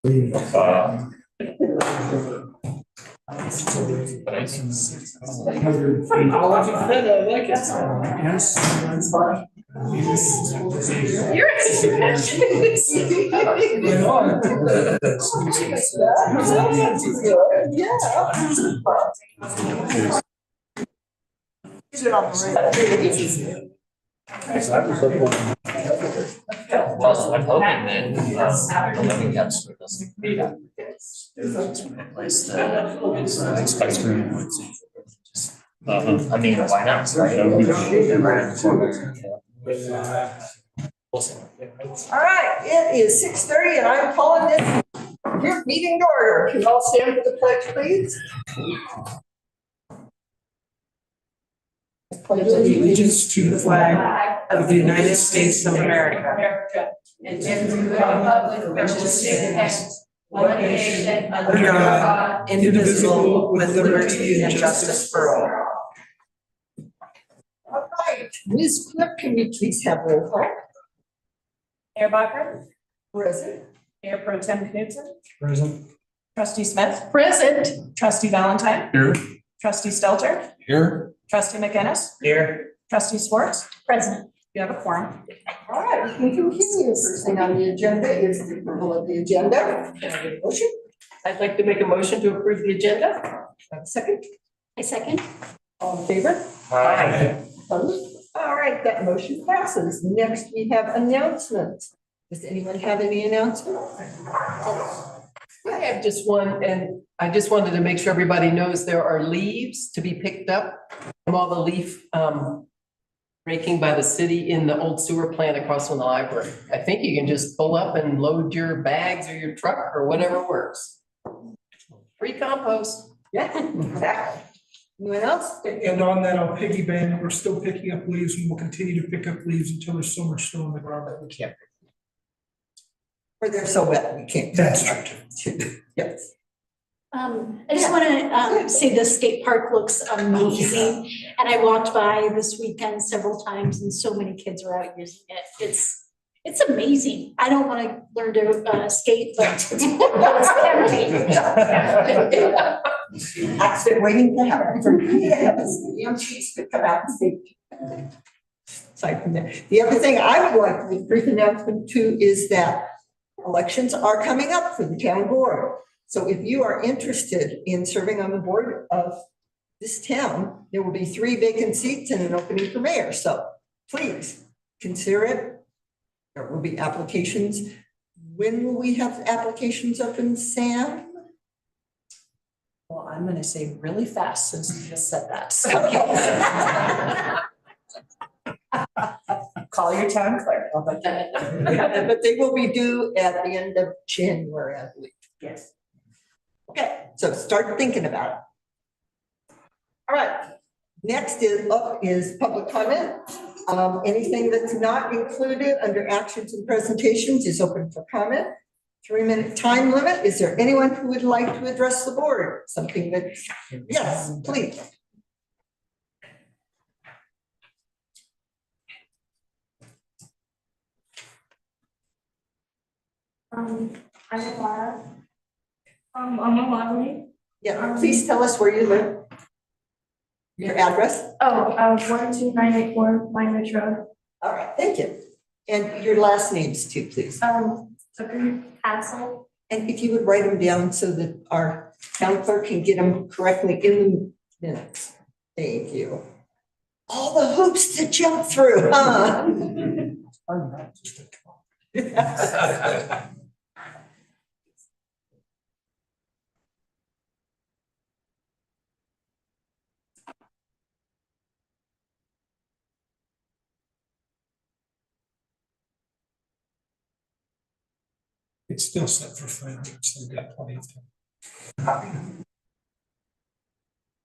I'll let you fit. I like it. Yes. You're Well, I'm hoping that the living dumpster doesn't replace the ice cream. I mean, why not, right? All right, it is 6:30 and I'm calling this your meeting to order. Can you all stand for the pledge, please? Pledge allegiance to the flag of the United States of America and to the republic for which it stands, one nation under God, indivisible, with liberty and justice for all. All right, Ms. Clerk, can you please have roll call? Mayor Bacher, Present. Mayor Pro Tem Knudsen, Present. Trustee Smith, Present. Trustee Valentine, Here. Trustee Stelter, Here. Trustee McInnes, Here. Trustee Schwartz. Present. You have a quorum. All right, we can continue. First thing on the agenda is the approval of the agenda. Can I get a motion? I'd like to make a motion to approve the agenda. Have a second? I second. All in favor? Aye. Opposed? All right, that motion passes. Next, we have announcements. Does anyone have any announcements? I have just one, and I just wanted to make sure everybody knows there are leaves to be picked up from all the leaf raking by the city in the old sewer plant across from the library. I think you can just pull up and load your bags or your truck or whatever works. Free compost. Yeah, exactly. Anyone else? And on that, I'll piggyback, we're still picking up leaves and we'll continue to pick up leaves until there's so much snow on the ground that we can't. Or they're so wet, we can't. That's true. Yes. I just want to say the skate park looks amazing. And I walked by this weekend several times and so many kids are out using it. It's amazing. I don't want to learn to skate, but it's tempting. Accident waiting to happen. Yes, young cheese could come out and say. Aside from that, the other thing I would like to make a brief announcement too is that elections are coming up for the town board. So if you are interested in serving on the board of this town, there will be 3 vacant seats and an opening for mayor. So please consider it. There will be applications. When will we have applications open, Sam? Well, I'm going to say really fast since you just said that. So call your town clerk. I'll put that in. But they will be due at the end of January, I believe. Yes. Okay, so start thinking about it. All right, next is public comment. Anything that's not included under actions and presentations is open for comment. 3-minute time limit. Is there anyone who would like to address the board? Something that, yes, please. I'm Laura. I'm a Lovely. Yeah, please tell us where you live. Your address. 12984 Pine Ridge Road. All right, thank you. And your last names too, please. Zucker Castle. And if you would write them down so that our town clerk can get them correctly in the minutes. Thank you. All the hoops to jump through, huh? It's still set for 5 minutes, so we've got plenty of time.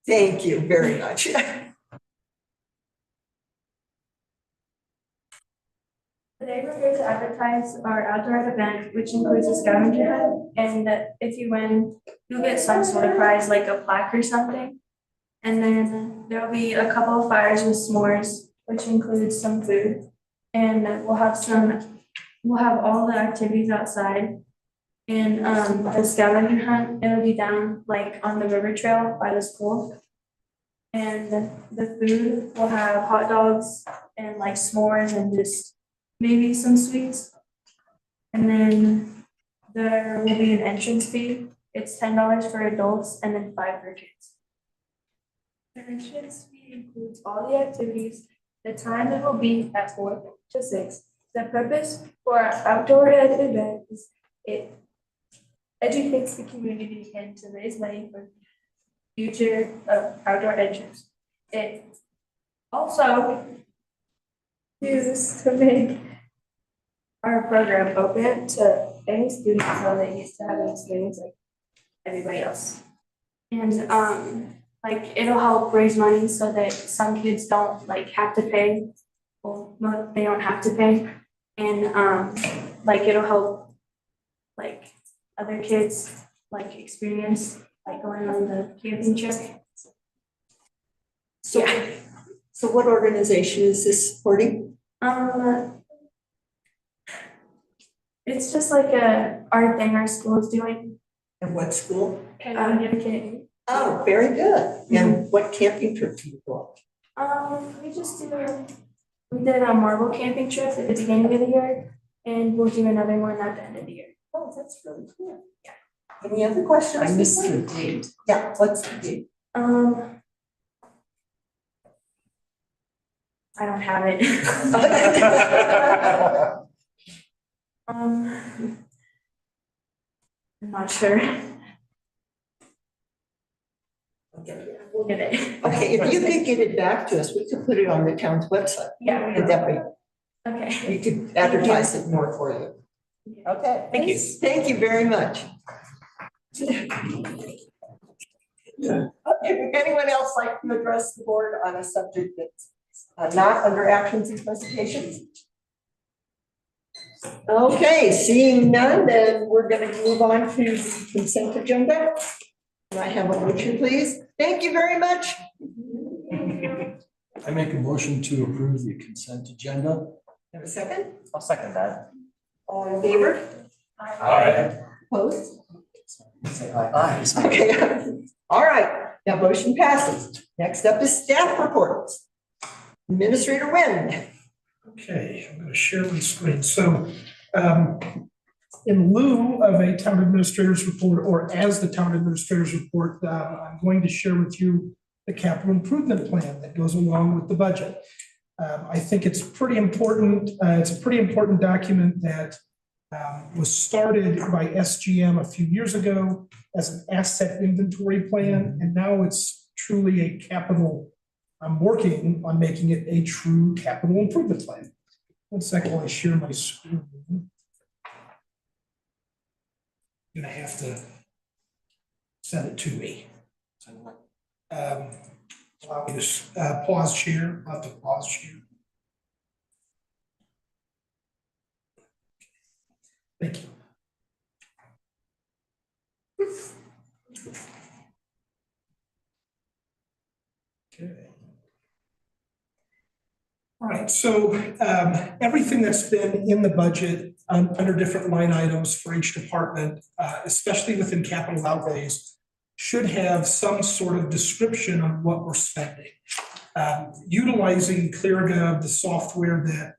Thank you very much. The day we're here to advertise our outdoor event, which includes a scavenger hunt, and if you win, you'll get some sort of prize like a plaque or something. And then there'll be a couple of fires with s'mores, which includes some food. And we'll have all the activities outside. And the scavenger hunt, it'll be down like on the river trail by the school. And the food will have hot dogs and like s'mores and just maybe some sweets. And then there will be an entrance fee. It's $10 for adults and then $5 for kids. The entrance fee includes all the activities, the time it will be at 4 to 6. The purpose for our outdoor ed event is it educates the community and to raise money for future outdoor ed trips. It also is to make our program open to any student so they get to have an experience like everybody else. And like it'll help raise money so that some kids don't like have to pay. Well, they don't have to pay. And like it'll help like other kids like experience like going on the camping trip. So, so what organization is this supporting? It's just like a art thing our school is doing. And what school? Okay. Oh, very good. And what camping trip do you go on? We did a marble camping trip at the beginning of the year, and we'll do another one at the end of the year. Oh, that's really cool. Yeah. Any other questions? I missed the date. Yeah, what's the date? I don't have it. I'm not sure. We'll get it. Okay, if you could get it back to us, we could put it on the town's website. Yeah. And that way Okay. we could advertise it more for you. Okay. Thank you. Thank you very much. If anyone else like to address the board on a subject that's not under actions and presentations? Okay, seeing none, then we're going to move on to the consent agenda. Can I have a motion, please? Thank you very much. I make a motion to approve the consent agenda. Have a second? I'll second that. All in favor? Aye. Opposed? Say aye. Okay, all right, that motion passes. Next up is staff reports. Administrator Wynn. Okay, I'm going to share my screen. So in lieu of a town administrator's report, or as the town administrator's report, I'm going to share with you the capital improvement plan that goes along with the budget. I think it's pretty important. It's a pretty important document that was started by SGM a few years ago as an asset inventory plan, and now it's truly a capital. I'm working on making it a true capital improvement plan. One second while I share my screen. I'm gonna have to send it to me. Allow me to pause share. I'll have to pause share. Thank you. Okay. All right, so everything that's been in the budget under different line items for each department, especially within capital outlays, should have some sort of description on what we're spending. Utilizing ClearGov, the software that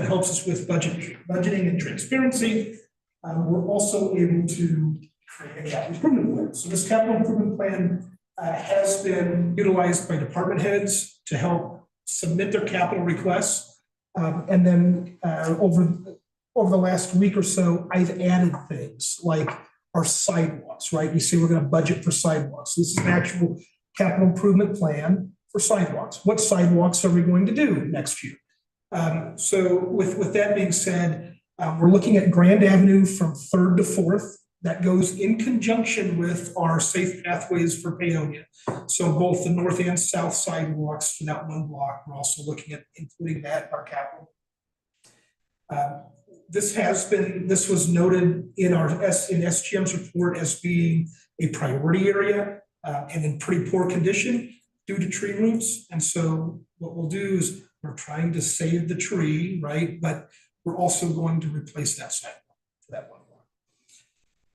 helps us with budgeting and transparency, we're also able to create a capital improvement plan. So this capital improvement plan has been utilized by department heads to help submit their capital requests. And then over the last week or so, I've added things like our sidewalks, right? You see, we're going to budget for sidewalks. This is an actual capital improvement plan for sidewalks. What sidewalks are we going to do next year? So with that being said, we're looking at Grand Avenue from 3rd to 4th. That goes in conjunction with our safe pathways for Paonia. So both the north and south sidewalks for that one block, we're also looking at including that in our capital. This was noted in SGM's report as being a priority area and in pretty poor condition due to tree roots. And so what we'll do is we're trying to save the tree, right? But we're also going to replace that sidewalk. that one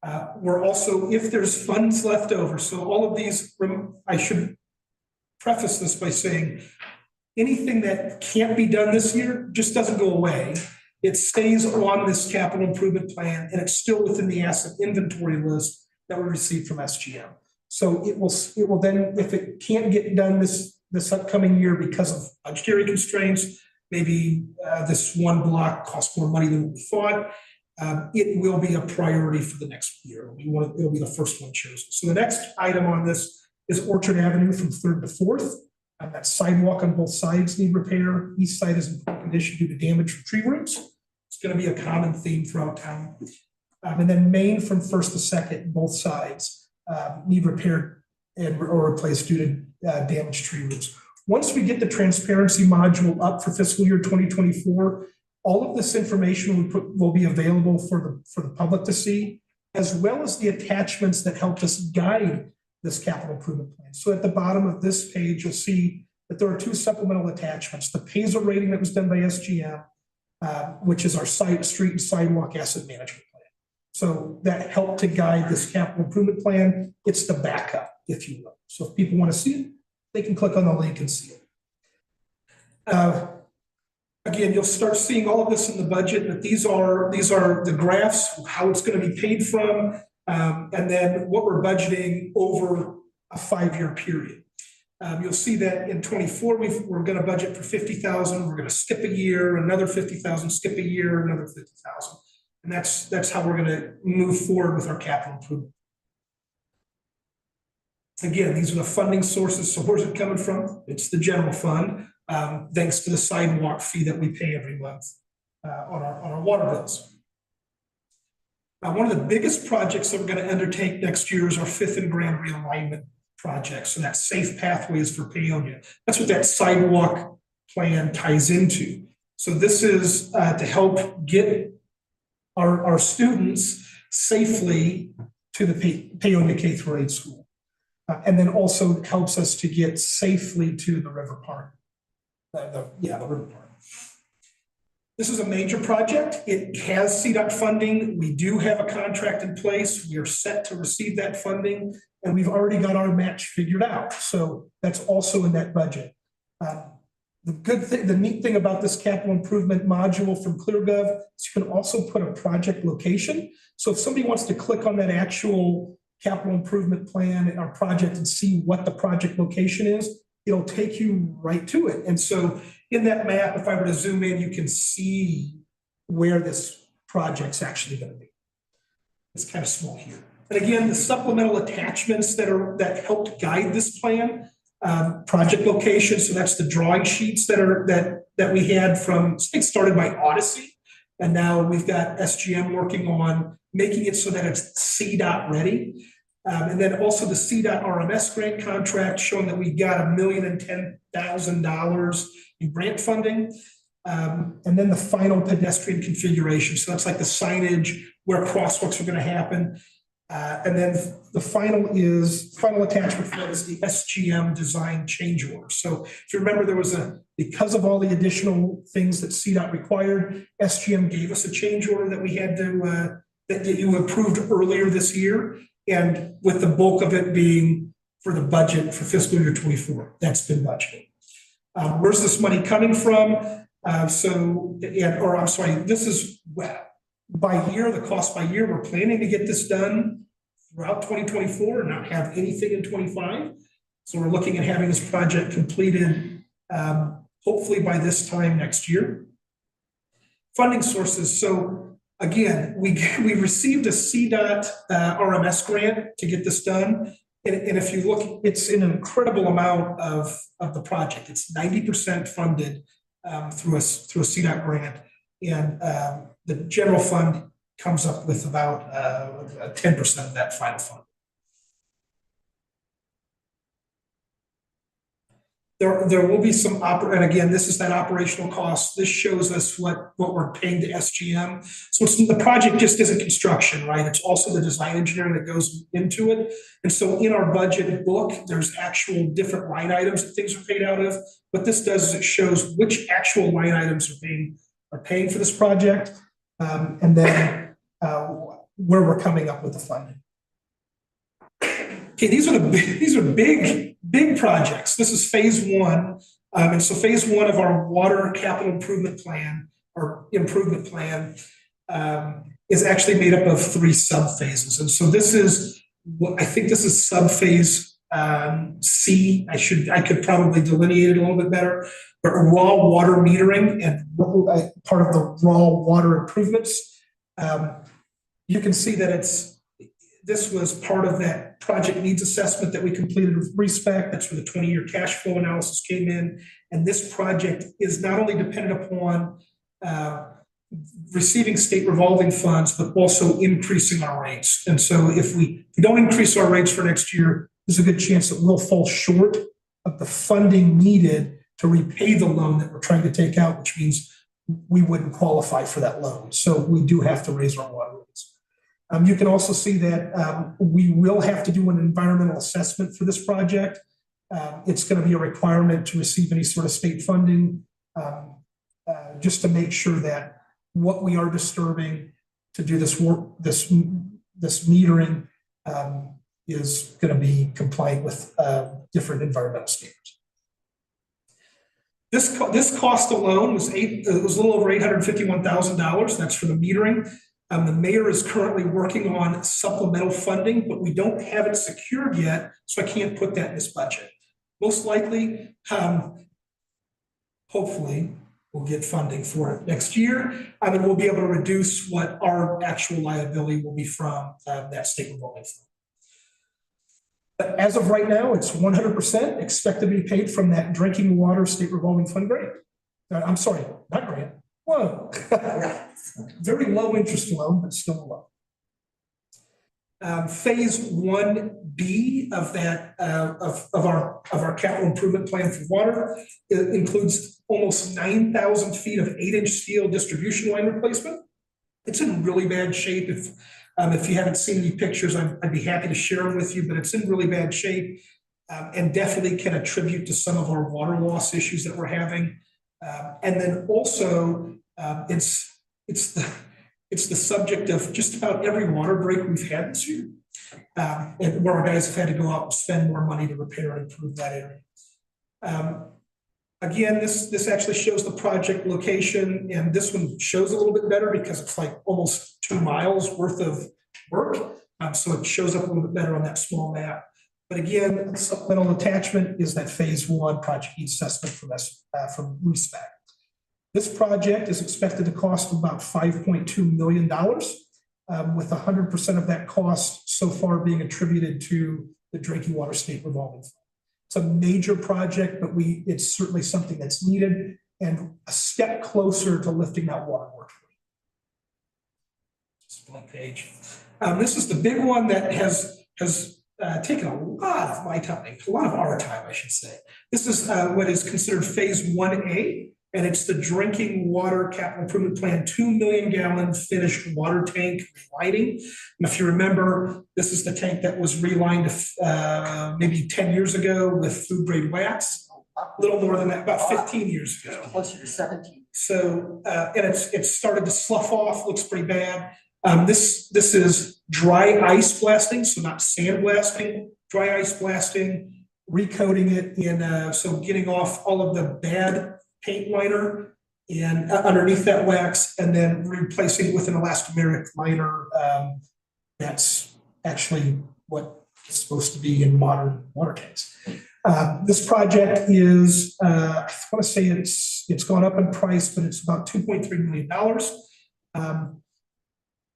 block. We're also, if there's funds left over, so all of these, I should preface this by saying, anything that can't be done this year just doesn't go away. It stays on this capital improvement plan, and it's still within the asset inventory list that we received from SGM. So it will then, if it can't get done this upcoming year because of budgetary constraints, maybe this one block costs more money than we thought, it will be a priority for the next year. It'll be the first one chosen. So the next item on this is Orchard Avenue from 3rd to 4th. That sidewalk on both sides need repair. East side is in poor condition due to damage from tree roots. It's going to be a common theme throughout town. And then Main from 1st to 2nd, both sides need repaired or replaced due to damaged tree roots. Once we get the transparency module up for fiscal year 2024, all of this information will be available for the public to see, as well as the attachments that help us guide this capital improvement plan. So at the bottom of this page, you'll see that there are 2 supplemental attachments: the PASA rating that was done by SGM, which is our street and sidewalk asset management plan. So that helped to guide this capital improvement plan. It's the backup, if you will. So if people want to see it, they can click on the link and see it. Again, you'll start seeing all of this in the budget, but these are the graphs, how it's going to be paid from, and then what we're budgeting over a 5-year period. You'll see that in 24, we're going to budget for 50,000. We're going to skip a year, another 50,000, skip a year, another 50,000. And that's how we're going to move forward with our capital improvement. Again, these are the funding sources. So where's it coming from? It's the general fund, thanks to the sidewalk fee that we pay every month on our water bills. Now, one of the biggest projects that we're going to undertake next year is our 5th and Grand realignment project. So that's Safe Pathways for Paonia. That's what that sidewalk plan ties into. So this is to help get our students safely to the Paonia K-8 school. And then also helps us to get safely to the River Park. The River Park. This is a major project. It has CDOT funding. We do have a contract in place. We are set to receive that funding, and we've already got our match figured out. So that's also in that budget. The neat thing about this capital improvement module from ClearGov is you can also put a project location. So if somebody wants to click on that actual capital improvement plan in our project and see what the project location is, it'll take you right to it. And so in that map, if I were to zoom in, you can see where this project's actually going to be. It's kind of small here. And again, the supplemental attachments that helped guide this plan, project location. So that's the drawing sheets that we had from, it started by Odyssey. And now we've got SGM working on making it so that it's CDOT ready. And then also the CDOT RMS grant contract showing that we got $1,010,000 in grant funding. And then the final pedestrian configuration. So that's like the signage where crosswalks are going to happen. And then the final attachment for that is the SGM design change order. So if you remember, because of all the additional things that CDOT required, SGM gave us a change order that we had to, that you approved earlier this year. And with the bulk of it being for the budget for fiscal year 24, that's been budgeted. Where's this money coming from? This is by year, the cost by year. We're planning to get this done throughout 2024 and not have anything in 25. So we're looking at having this project completed hopefully by this time next year. Funding sources. So again, we received a CDOT RMS grant to get this done. And if you look, it's an incredible amount of the project. It's 90% funded through a CDOT grant. And the general fund comes up with about 10% of that final fund. There will be some, and again, this is that operational cost. This shows us what we're paying to SGM. So the project just isn't construction, right? It's also the design engineering that goes into it. And so in our budget book, there's actual different line items that things are paid out of. What this does is it shows which actual line items are paying for this project. And then where we're coming up with the funding. Okay, these are big projects. This is phase one. And so phase one of our water capital improvement plan is actually made up of 3 sub-phases. And so this is I think this is sub-phase C. I could probably delineate it a little bit better, but raw water metering and part of the raw water improvements. You can see that this was part of that project needs assessment that we completed with RESPEC. That's where the 20-year cash flow analysis came in. And this project is not only dependent upon receiving state revolving funds, but also increasing our rates. And so if we don't increase our rates for next year, there's a good chance that we'll fall short of the funding needed to repay the loan that we're trying to take out, which means we wouldn't qualify for that loan. So we do have to raise our water rates. You can also see that we will have to do an environmental assessment for this project. It's going to be a requirement to receive any sort of state funding, just to make sure that what we are disturbing to do this work, this metering, is going to be compliant with different environmental standards. This cost alone was a little over $851,000. That's for the metering. The mayor is currently working on supplemental funding, but we don't have it secured yet, so I can't put that in this budget. Most likely, hopefully, we'll get funding for it next year, and we'll be able to reduce what our actual liability will be from that state revolving fund. But as of right now, it's 100% expected to be paid from that drinking water state revolving fund grant. I'm sorry, not grant. Whoa. Very low interest loan, but still low. Phase 1B of that of our capital improvement plan for water includes almost 9,000 feet of 8-inch steel distribution line replacement. It's in really bad shape. If you haven't seen any pictures, I'd be happy to share them with you, but it's in really bad shape, and definitely can attribute to some of our water loss issues that we're having. And then also, it's the subject of just about every water break we've had this year, and where our guys have had to go out and spend more money to repair and improve that area. Again, this actually shows the project location, and this one shows a little bit better because it's like almost 2 miles worth of work. So it shows up a little bit better on that small map. But again, supplemental attachment is that phase 1 project needs assessment from RESPEC. This project is expected to cost about $5.2 million, with 100% of that cost so far being attributed to the drinking water state revolving fund. It's a major project, but it's certainly something that's needed and a step closer to lifting that water moratorium. Just a blank page. This is the big one that has taken a lot of my time, a lot of our time, I should say. This is what is considered phase 1A, and it's the drinking water capital improvement plan, 2 million gallon finished water tank relining. And if you remember, this is the tank that was relined maybe 10 years ago with food grade wax. A little more than that, about 15 years ago. Closer to 17. So, and it's started to slough off, looks pretty bad. This is dry ice blasting, so not sand blasting, dry ice blasting, recoating it in, so getting off all of the bad paint liner and underneath that wax, and then replacing it with an elastomeric liner. That's actually what is supposed to be in modern water tanks. This project is, I want to say it's gone up in price, but it's about $2.3 million.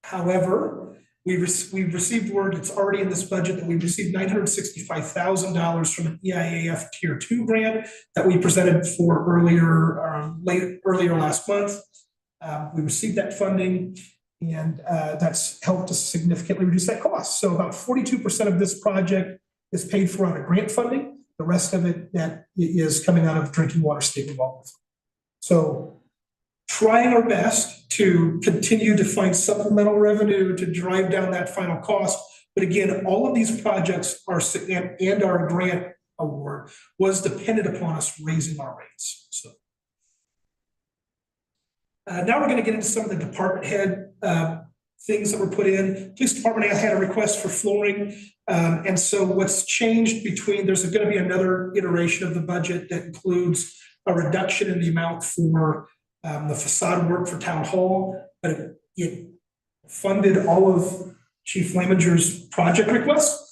However, we've received word, it's already in this budget, that we received $965,000 from an EIAF Tier 2 grant that we presented for earlier last month. We received that funding, and that's helped us significantly reduce that cost. So about 42% of this project is paid for out of grant funding. The rest of it that is coming out of drinking water state revolving fund. So trying our best to continue to find supplemental revenue to drive down that final cost. But again, all of these projects and our grant award was dependent upon us raising our rates. So now we're going to get into some of the department head things that were put in. Police department had a request for flooring. And so what's changed there's going to be another iteration of the budget that includes a reduction in the amount for the facade work for town hall, but it funded all of Chief Leminger's project requests,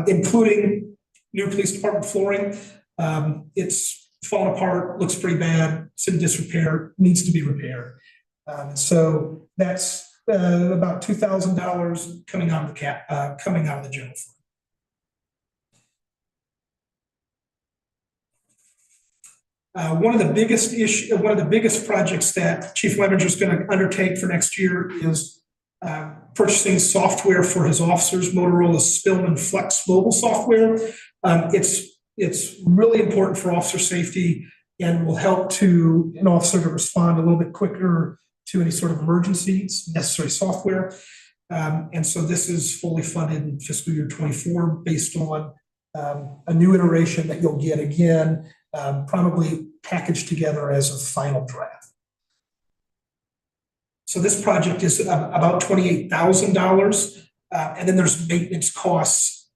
including new police department flooring. It's fallen apart, looks pretty bad, it's in disrepair, needs to be repaired. So that's about $2,000 coming out of the coming out of the general fund. One of the biggest projects that Chief Levenger is going to undertake for next year is purchasing software for his officers, Motorola Spillman Flex mobile software. It's really important for officer safety and will help an officer to respond a little bit quicker to any sort of emergencies, necessary software. And so this is fully funded in fiscal year 24 based on a new iteration that you'll get again, probably packaged together as a final draft. So this project is about $28,000, and then there's maintenance costs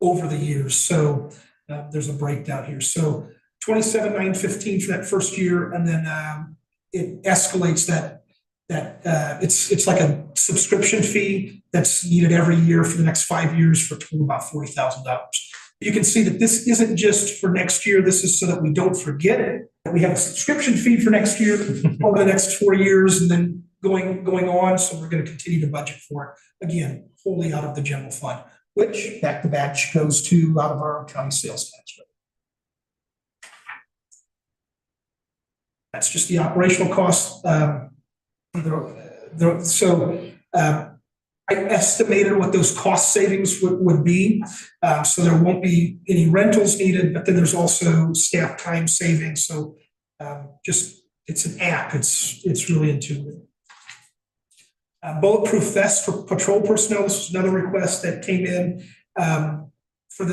over the years. So there's a breakdown here. So $27,915 for that first year, and then it escalates that it's like a subscription fee that's needed every year for the next 5 years for a total of about $40,000. You can see that this isn't just for next year. This is so that we don't forget it. We have a subscription fee for next year over the next 4 years and then going on. So we're going to continue to budget for it. Again, wholly out of the general fund, which back to batch goes to out of our county sales tax rate. That's just the operational costs. I estimated what those cost savings would be. So there won't be any rentals needed, but then there's also staff time savings. So it's an app. It's really intuitive. Bulletproof vests for patrol personnel. This was another request that came in for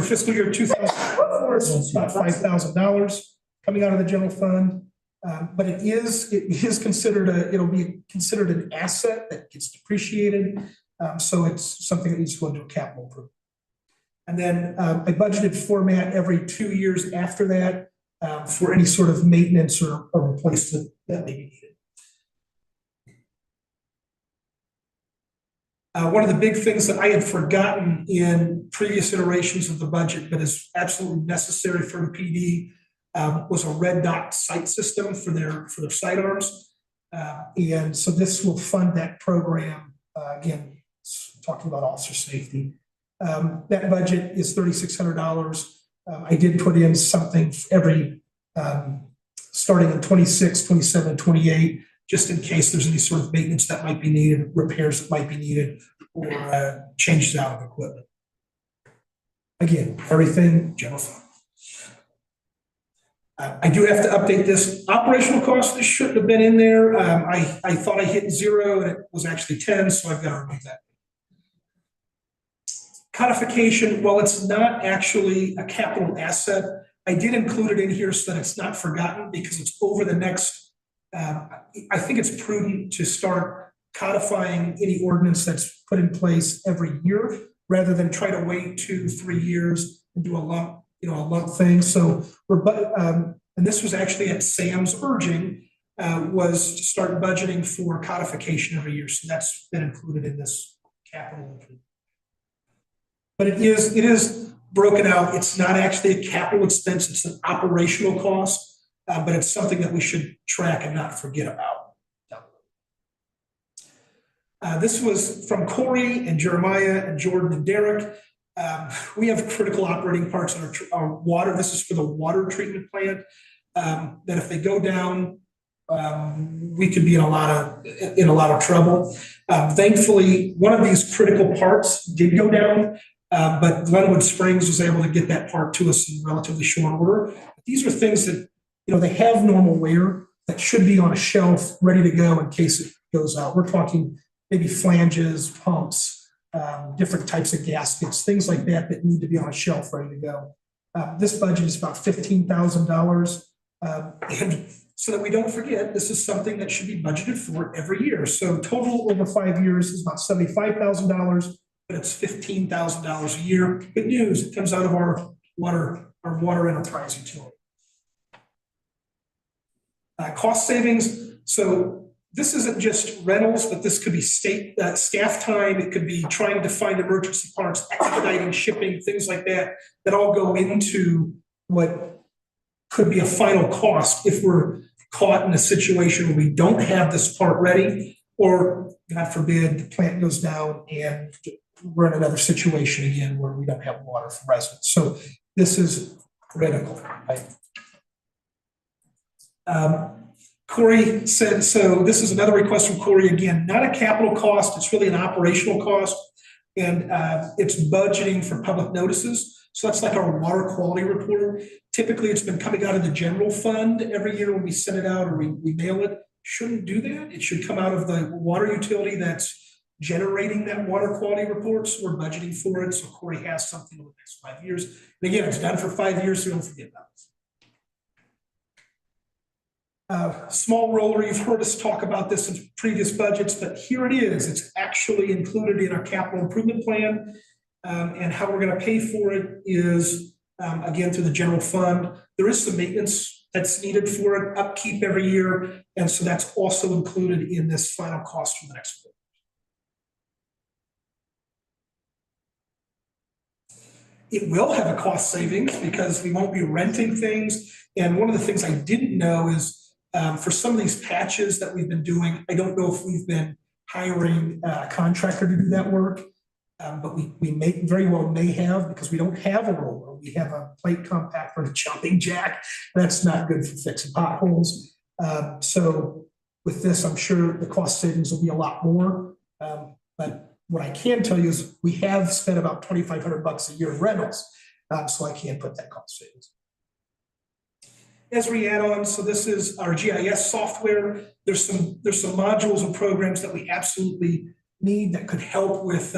fiscal year 2024. It's about $5,000 coming out of the general fund. But it is considered it'll be considered an asset that gets depreciated. So it's something that needs to go into a capital improvement. And then I budgeted format every 2 years after that for any sort of maintenance or replacement that may be needed. One of the big things that I had forgotten in previous iterations of the budget, but is absolutely necessary for the PD, was a red dot sight system for their sidearms. And so this will fund that program. Again, talking about officer safety. That budget is $3,600. I did put in something every, starting in 26, 27, 28, just in case there's any sort of maintenance that might be needed, repairs that might be needed, or changes out of equipment. Again, everything general fund. I do have to update this operational cost. This shouldn't have been in there. I thought I hit 0 and it was actually 10, so I've got to remove that. Codification, while it's not actually a capital asset, I did include it in here so that it's not forgotten because it's over the next, I think it's prudent to start codifying any ordinance that's put in place every year rather than try to wait 2-3 years and do a lump thing. So and this was actually at Sam's urging, was to start budgeting for codification every year. So that's been included in this capital entry. But it is broken out. It's not actually a capital expense. It's an operational cost, but it's something that we should track and not forget about. This was from Corey and Jeremiah and Jordan and Derek. We have critical operating parts on our water. This is for the water treatment plant. That if they go down, we could be in a lot of trouble. Thankfully, one of these critical parts did go down, but Glenwood Springs was able to get that part to us in relatively short order. These are things that they have normal wear that should be on a shelf ready to go in case it goes out. We're talking maybe flanges, pumps. Different types of gaskets, things like that need to be on a shelf ready to go. This budget is about $15,000. And so that we don't forget, this is something that should be budgeted for every year. So total over 5 years is about $75,000, but it's $15,000 a year. Good news, it comes out of our water enterprise utility. Cost savings, so this isn't just rentals, but this could be staff time, it could be trying to find emergency parts, expediting shipping, things like that, that all go into what could be a final cost if we're caught in a situation where we don't have this part ready, or God forbid, the plant goes down and we're in another situation again where we don't have water for residents. So this is critical. Corey said, so this is another request from Corey, again, not a capital cost, it's really an operational cost. And it's budgeting for public notices. So that's like our water quality report. Typically, it's been coming out of the general fund every year when we send it out or we mail it. Shouldn't do that. It should come out of the water utility that's generating that water quality report. So we're budgeting for it. So Corey has something over the next 5 years. And again, it's done for 5 years, so don't forget about it. Small roller, you've heard us talk about this in previous budgets, but here it is. It's actually included in our capital improvement plan. And how we're going to pay for it is, again, through the general fund. There is some maintenance that's needed for it, upkeep every year. And so that's also included in this final cost for the next year. It will have a cost savings because we won't be renting things. And one of the things I didn't know is for some of these patches that we've been doing, I don't know if we've been hiring a contractor to do that work. But we may very well may have, because we don't have a roller. We have a plate compactor and a chopping jack. That's not good for fixing potholes. So with this, I'm sure the cost savings will be a lot more. But what I can tell you is we have spent about $2,500 a year in rentals. So I can't put that cost savings. Esri add-ons, so this is our GIS software. There's some modules and programs that we absolutely need that could help with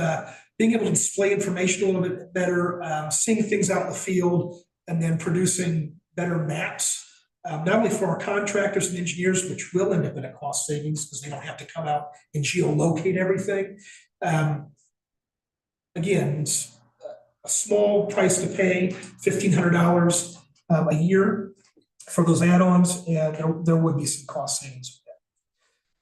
being able to display information a little bit better, seeing things out in the field, and then producing better maps, not only for our contractors and engineers, which will end up in a cost savings because they don't have to come out and geolocate everything. Again, it's a small price to pay, $1,500 a year for those add-ons, and there would be some cost savings with that.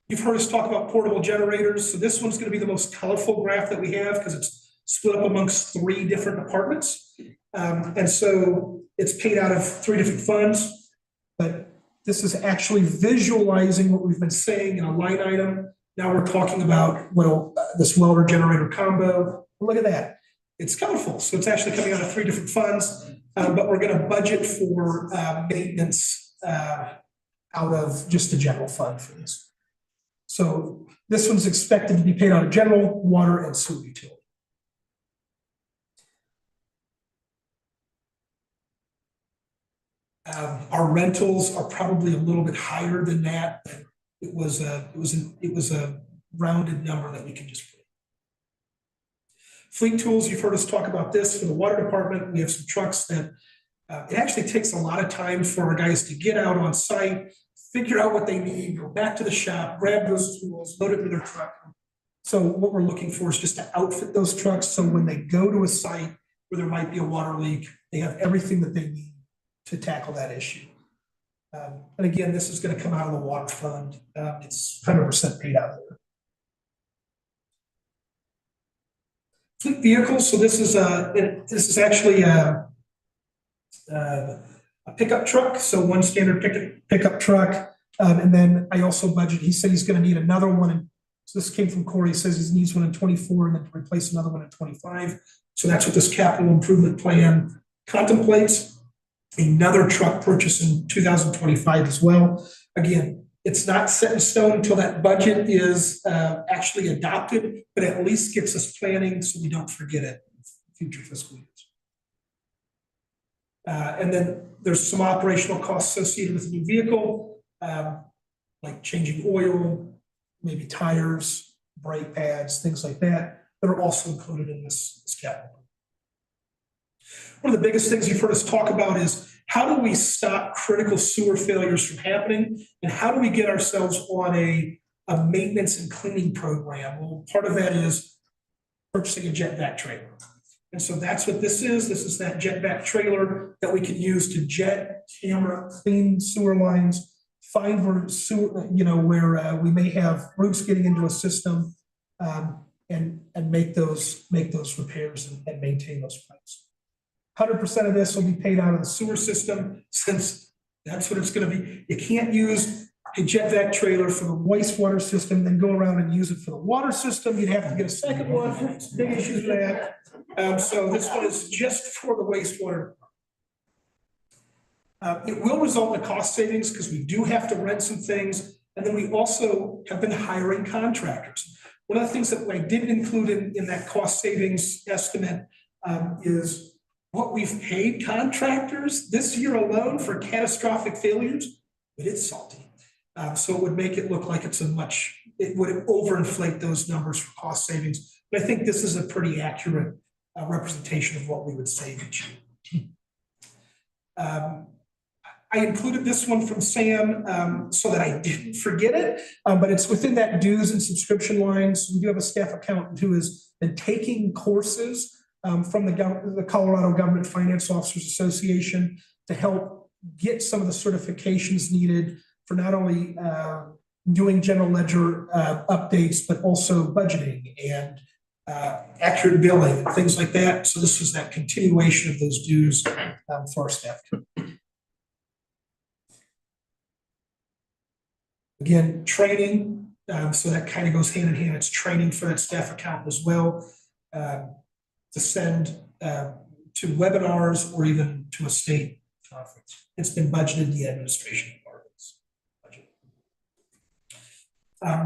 You've heard us talk about portable generators. So this one's going to be the most colorful graph that we have because it's split up amongst 3 different departments. And so it's paid out of 3 different funds, but this is actually visualizing what we've been saying in a line item. Now we're talking about this welder generator combo. Look at that. It's colorful. So it's actually coming out of 3 different funds, but we're going to budget for maintenance out of just the general fund for this. So this one's expected to be paid out of general, water, and sewer utility. Our rentals are probably a little bit higher than that. It was a rounded number that we can just put. Fleet tools, you've heard us talk about this for the water department. We have some trucks that it actually takes a lot of time for our guys to get out on site, figure out what they need, go back to the shop, grab those tools, load it in their truck. So what we're looking for is just to outfit those trucks so when they go to a site where there might be a water leak, they have everything that they need to tackle that issue. And again, this is going to come out of the water fund. It's 100% paid out there. Fleet vehicles. So this is actually a pickup truck. So one standard pickup truck. And then I also budget, he said he's going to need another one. And so this came from Corey. He says he needs one in 24 and then to replace another one in 25. So that's what this capital improvement plan contemplates. Another truck purchase in 2025 as well. Again, it's not set in stone until that budget is actually adopted, but at least gets us planning so we don't forget it in future fiscal years. And then there's some operational costs associated with a new vehicle, like changing oil, maybe tires, brake pads, things like that are also included in this capital. One of the biggest things you've heard us talk about is how do we stop critical sewer failures from happening? And how do we get ourselves on a maintenance and cleaning program? Well, part of that is purchasing a jet vac trailer. And so that's what this is. This is that jet vac trailer that we can use to jet, camera, clean sewer lines, find where sewer, where we may have roots getting into a system, and make those repairs and maintain those pipes. 100% of this will be paid out of the sewer system, since that's what it's going to be. You can't use a jet vac trailer for the wastewater system, then go around and use it for the water system. You'd have to get a second one. Big issues with that. So this one is just for the wastewater. It will result in cost savings because we do have to rent some things. And then we also have been hiring contractors. One of the things that I didn't include in that cost savings estimate is what we've paid contractors this year alone for catastrophic failures, but it's salty. So it would make it look like it would overinflate those numbers for cost savings. But I think this is a pretty accurate representation of what we would save each year. I included this one from Sam so that I didn't forget it, but it's within that dues and subscription lines. We do have a staff accountant who has been taking courses from the Colorado Government Finance Officers Association to help get some of the certifications needed for not only doing general ledger updates, but also budgeting and accurate billing and things like that. So this was that continuation of those dues for our staff. Again, training, so that kind of goes hand in hand. It's training for that staff accountant as well, to send to webinars or even to a state conference. It's been budgeted the administration department's budget.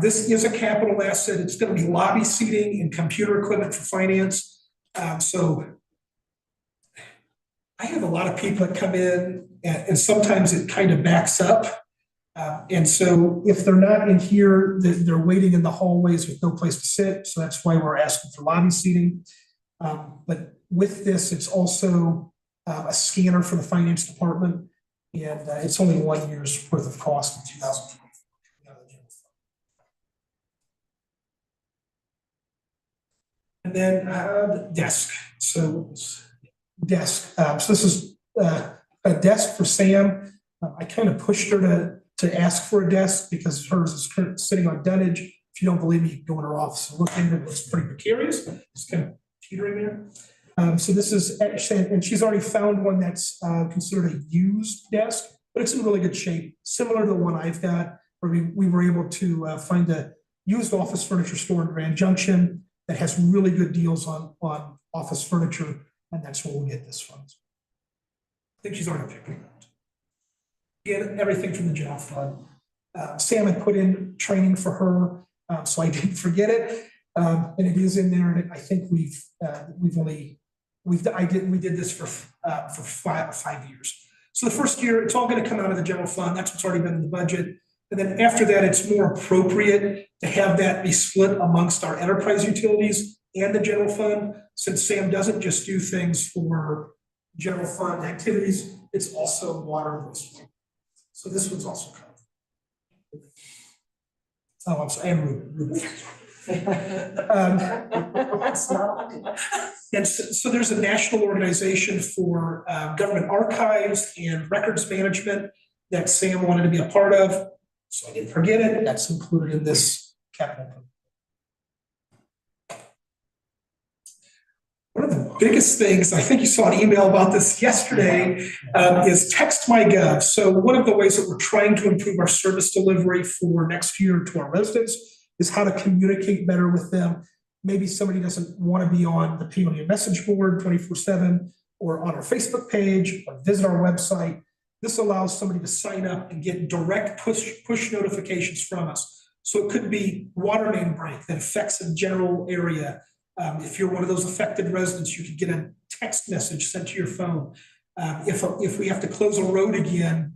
This is a capital asset. It's going to be lobby seating and computer equipment for finance. So I have a lot of people that come in and sometimes it kind of backs up. And so if they're not in here, they're waiting in the hallways with no place to sit. So that's why we're asking for lobby seating. But with this, it's also a scanner for the finance department. And it's only 1 year's worth of cost in 2024. And then the desk. So desk. So this is a desk for Sam. I kind of pushed her to ask for a desk because hers is sitting on dunnage. If you don't believe me, you can go in her office and look into it. It's pretty precarious. It's kind of teetering there. So this is, and she's already found one that's considered a used desk, but it's in really good shape, similar to the one I've got, where we were able to find a used office furniture store in Grand Junction that has really good deals on office furniture, and that's where we'll get this from. I think she's already picked it up. Again, everything from the general fund. Sam had put in training for her, so I didn't forget it, and it is in there. And I think we did this for 5 years. So the first year, it's all going to come out of the general fund. That's what's already been in the budget. And then after that, it's more appropriate to have that be split amongst our enterprise utilities and the general fund, since Sam doesn't just do things for general fund activities, it's also water and wastewater. So this one's also covered. Oh, I'm sorry, and Ruben. And so there's a national organization for government archives and records management that Sam wanted to be a part of. So I didn't forget it. That's included in this capital program. One of the biggest things, I think you saw an email about this yesterday, is TextMyGov. So one of the ways that we're trying to improve our service delivery for next year to our residents is how to communicate better with them. Maybe somebody doesn't want to be on the Paonia message board 24/7 or on our Facebook page or visit our website. This allows somebody to sign up and get direct push notifications from us. So it could be water main break that affects a general area. If you're one of those affected residents, you could get a text message sent to your phone. If we have to close a road again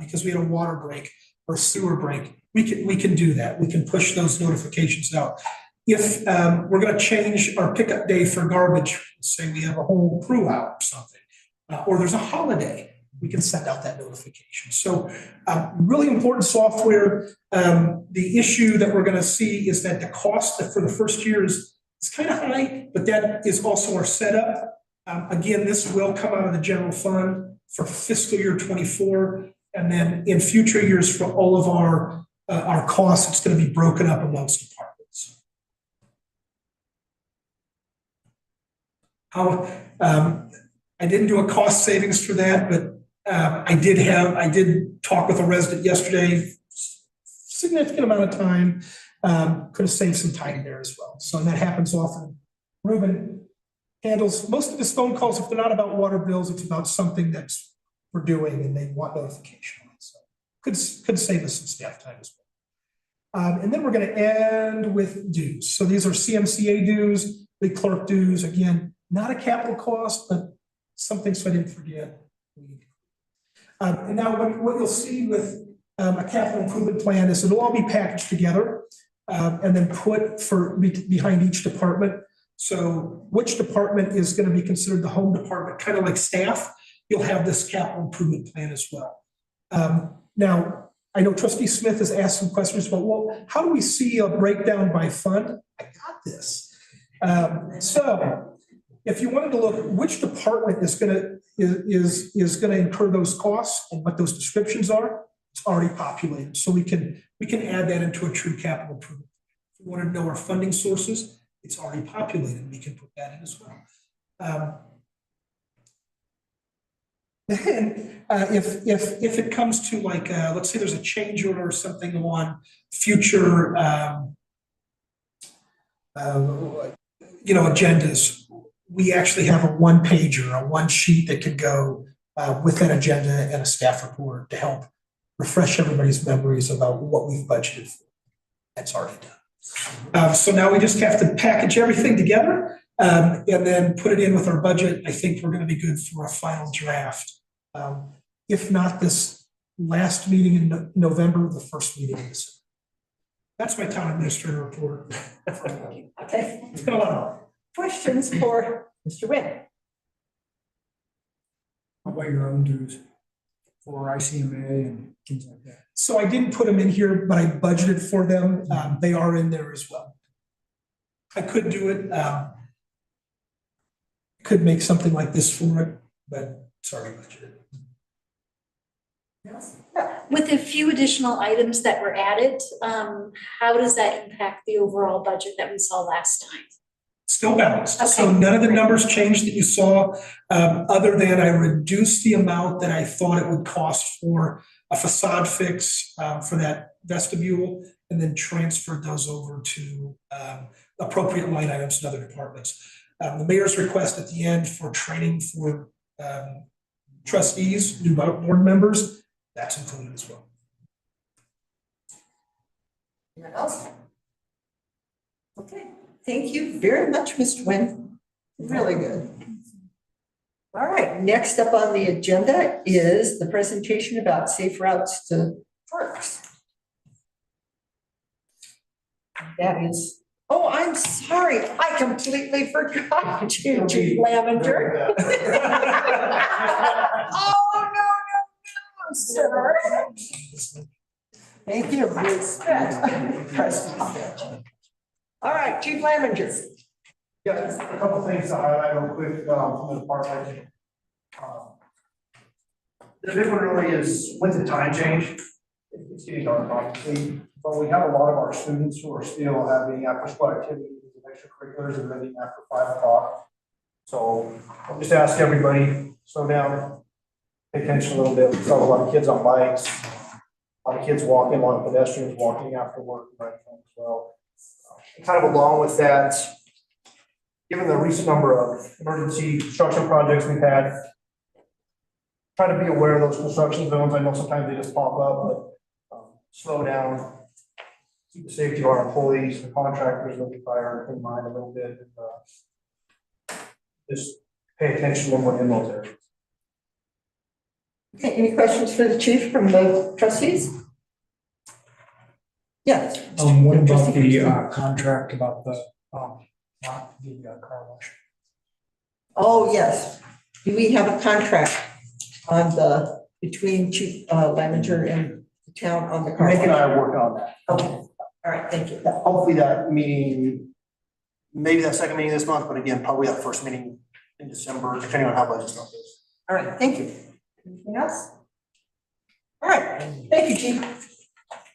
because we had a water break or sewer break, we can do that. We can push those notifications out. If we're going to change our pickup day for garbage, say we have a whole crew out or something, or there's a holiday, we can send out that notification. So really important software. The issue that we're going to see is that the cost for the first year is kind of high, but that is also our setup. Again, this will come out of the general fund for fiscal year 24. And then in future years for all of our costs, it's going to be broken up amongst departments. I didn't do a cost savings for that, but I did talk with a resident yesterday, significant amount of time, could have saved some time there as well. So that happens often. Ruben handles most of his phone calls. If they're not about water bills, it's about something that's we're doing and they want notification. So could save us some staff time as well. And then we're going to end with dues. So these are CMCA dues, the clerk dues. Again, not a capital cost, but something so I didn't forget. And now what you'll see with a capital improvement plan is it'll all be packaged together and then put behind each department. So which department is going to be considered the home department, kind of like staff, you'll have this capital improvement plan as well. Now, I know Trustee Smith has asked some questions about, well, how do we see a breakdown by fund? I got this. So if you wanted to look, which department is going to incur those costs and what those descriptions are, it's already populated. So we can add that into a true capital improvement. If you want to know our funding sources, it's already populated. We can put that in as well. Then if it comes to like, let's say there's a change order or something on future, agendas, we actually have a one pager, a one sheet that could go with an agenda and a staff report to help refresh everybody's memories about what we've budgeted for. That's already done. So now we just have to package everything together and then put it in with our budget. I think we're going to be good for a final draft. If not this last meeting in November, the first meeting in December. That's my town administrator report. Okay. It's been a lot. Questions for Mr. Wynn? How about your own dues for ICMA and things like that? So I didn't put them in here, but I budgeted for them. They are in there as well. I could do it. Could make something like this for it, but it's already budgeted. Yes. With a few additional items that were added, how does that impact the overall budget that we saw last time? Still balanced. Okay. So none of the numbers changed that you saw, other than I reduced the amount that I thought it would cost for a facade fix for that vestibule, and then transferred those over to appropriate line items in other departments. The mayor's request at the end for training for trustees, new board members, that's included as well. Anyone else? Okay, thank you very much, Mr. Wynn. Really good. All right, next up on the agenda is the presentation about safe routes to parks. That is, oh, I'm sorry, I completely forgot you, Chief Lavender. Oh, no, sir. Thank you. All right, Chief Lavender. Yeah, just a couple of things to highlight real quick from the department. The big one really is with the time change. It's getting dark, obviously, but we have a lot of our students who are still having after school activities and extracurriculars and living after 5 o'clock. So I'll just ask everybody, slow down, pay attention a little bit. We saw a lot of kids on bikes, a lot of kids walking, a lot of pedestrians walking after work and right as well. Kind of along with that, given the recent number of emergency construction projects we've had, try to be aware of those construction zones. I know sometimes they just pop up, but slow down, keep the safety of our employees, the contractors, the fire in mind a little bit, and just pay attention when we're in those areas. Okay, any questions for the chief from the trustees? Yes. What about the contract about the not the car wash? Oh, yes. Do we have a contract on the, between Chief Lemminger and the town on the car. Mike and I are working on that. Okay, all right, thank you. Hopefully that meeting, maybe that second meeting this month, but again, probably that first meeting in December, depending on how budget stuff goes. All right, thank you. Anything else? All right, thank you, Chief.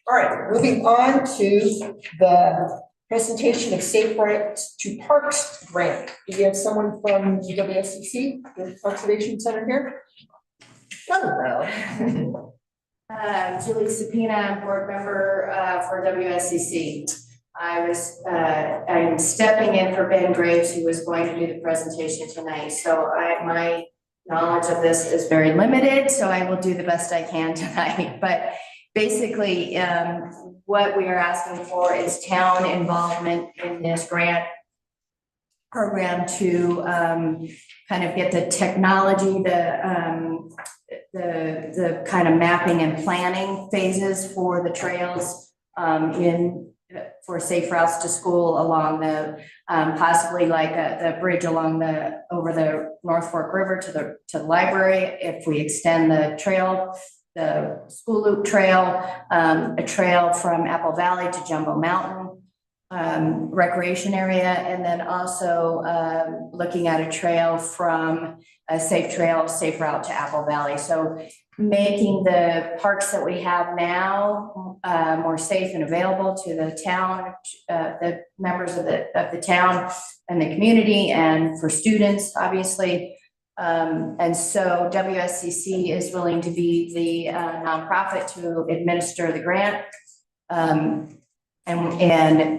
All right, moving on to the presentation of Safe Routes to Parks grant. Do you have someone from the WSCC, the Conservation Center here? Hello. Julie Sapina, board member for WSCC. I'm stepping in for Ben Graves, who was going to do the presentation tonight. So my knowledge of this is very limited, so I will do the best I can tonight. But basically, what we are asking for is town involvement in this grant program to kind of get the technology, the kind of mapping and planning phases for the trails for safe routes to school along the possibly like the bridge along over the North Fork River to the library. If we extend the trail, the school loop trail, a trail from Apple Valley to Jumbo Mountain recreation area, and then also looking at a trail from a safe route to Apple Valley. So making the parks that we have now more safe and available to the town, the members of the town and the community, and for students, obviously. And so WSCC is willing to be the nonprofit to administer the grant. And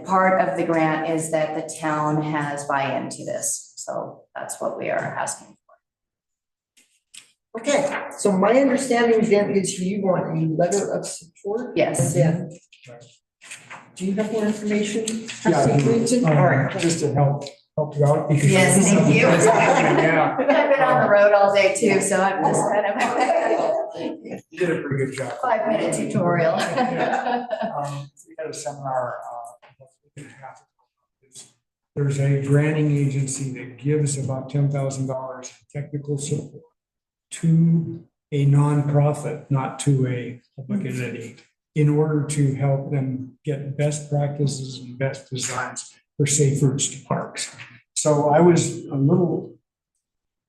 part of the grant is that the town has buy-in to this. So that's what we are asking for. Okay, so my understanding then is you want a letter of support? Yes. Yeah. Do you have more information? Yeah, I do. Trustee Clinton? All right. Just to help you out. because- Yes, thank you. Yeah. I've been on the road all day too, so I'm just kind of You did a pretty good job. 5-minute tutorial. We had a seminar, there's a granting agency that gives about $10,000 in technical support to a nonprofit, not to a public entity, in order to help them get best practices and best designs for safe routes to parks. So I was a little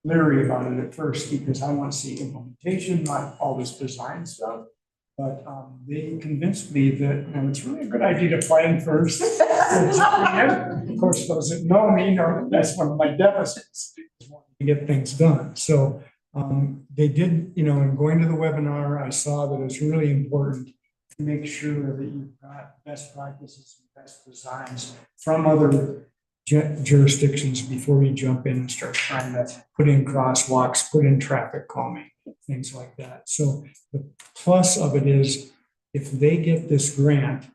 leery about it at first because I want to see implementation, not all this design stuff. But they convinced me that it's really a good idea to plan first. Of course, those that know me know that's one of my deficits, is wanting to get things done. So they did, in going to the webinar, I saw that it's really important to make sure that you've got best practices and best designs from other jurisdictions before you jump in and start trying to put in crosswalks, put in traffic calming, things like that. So the plus of it is if they get this grant,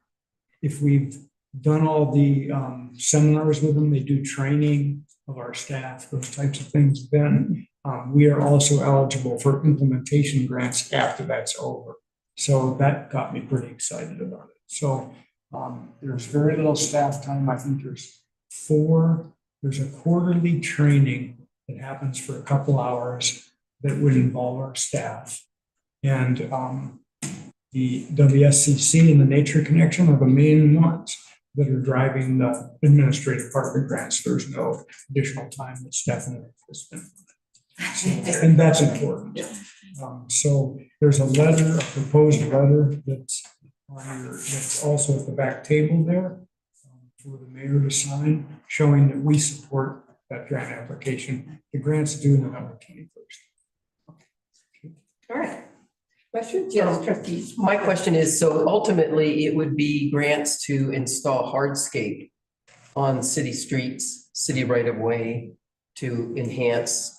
if we've done all the seminars with them, they do training of our staff, those types of things, then we are also eligible for implementation grants after that's over. So that got me pretty excited about it. So there's very little staff time. I think there's a quarterly training that happens for a couple hours that would involve our staff. And the WSCC and the Nature Connection are the main ones that are driving the administrative part of the grants. There's no additional time that Stephanie has spent on it. And that's important. So there's a proposed letter that's also at the back table there for the mayor to sign, showing that we support that grant application. The grant's due November 21st. All right. Questions? Yes, trustees. My question is, so ultimately it would be grants to install hardscape on city streets, city right of way to enhance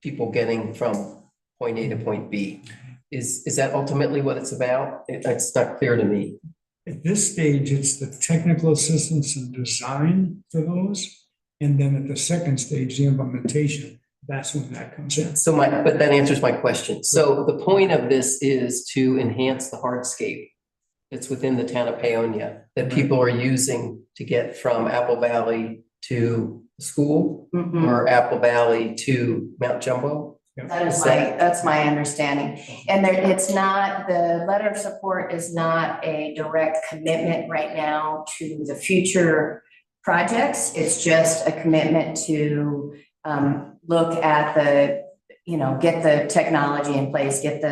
people getting from point A to point B. Is that ultimately what it's about? It's not clear to me. At this stage, it's the technical assistance and design for those. And then at the second stage, the implementation, that's when that comes in. But that answers my question. So the point of this is to enhance the hardscape that's within the town of Paonia that people are using to get from Apple Valley to school or Apple Valley to Mount Jumbo. Yeah. That's my understanding. And there, it's not, the letter of support is not a direct commitment right now to the future projects. It's just a commitment to look at the, get the technology in place, get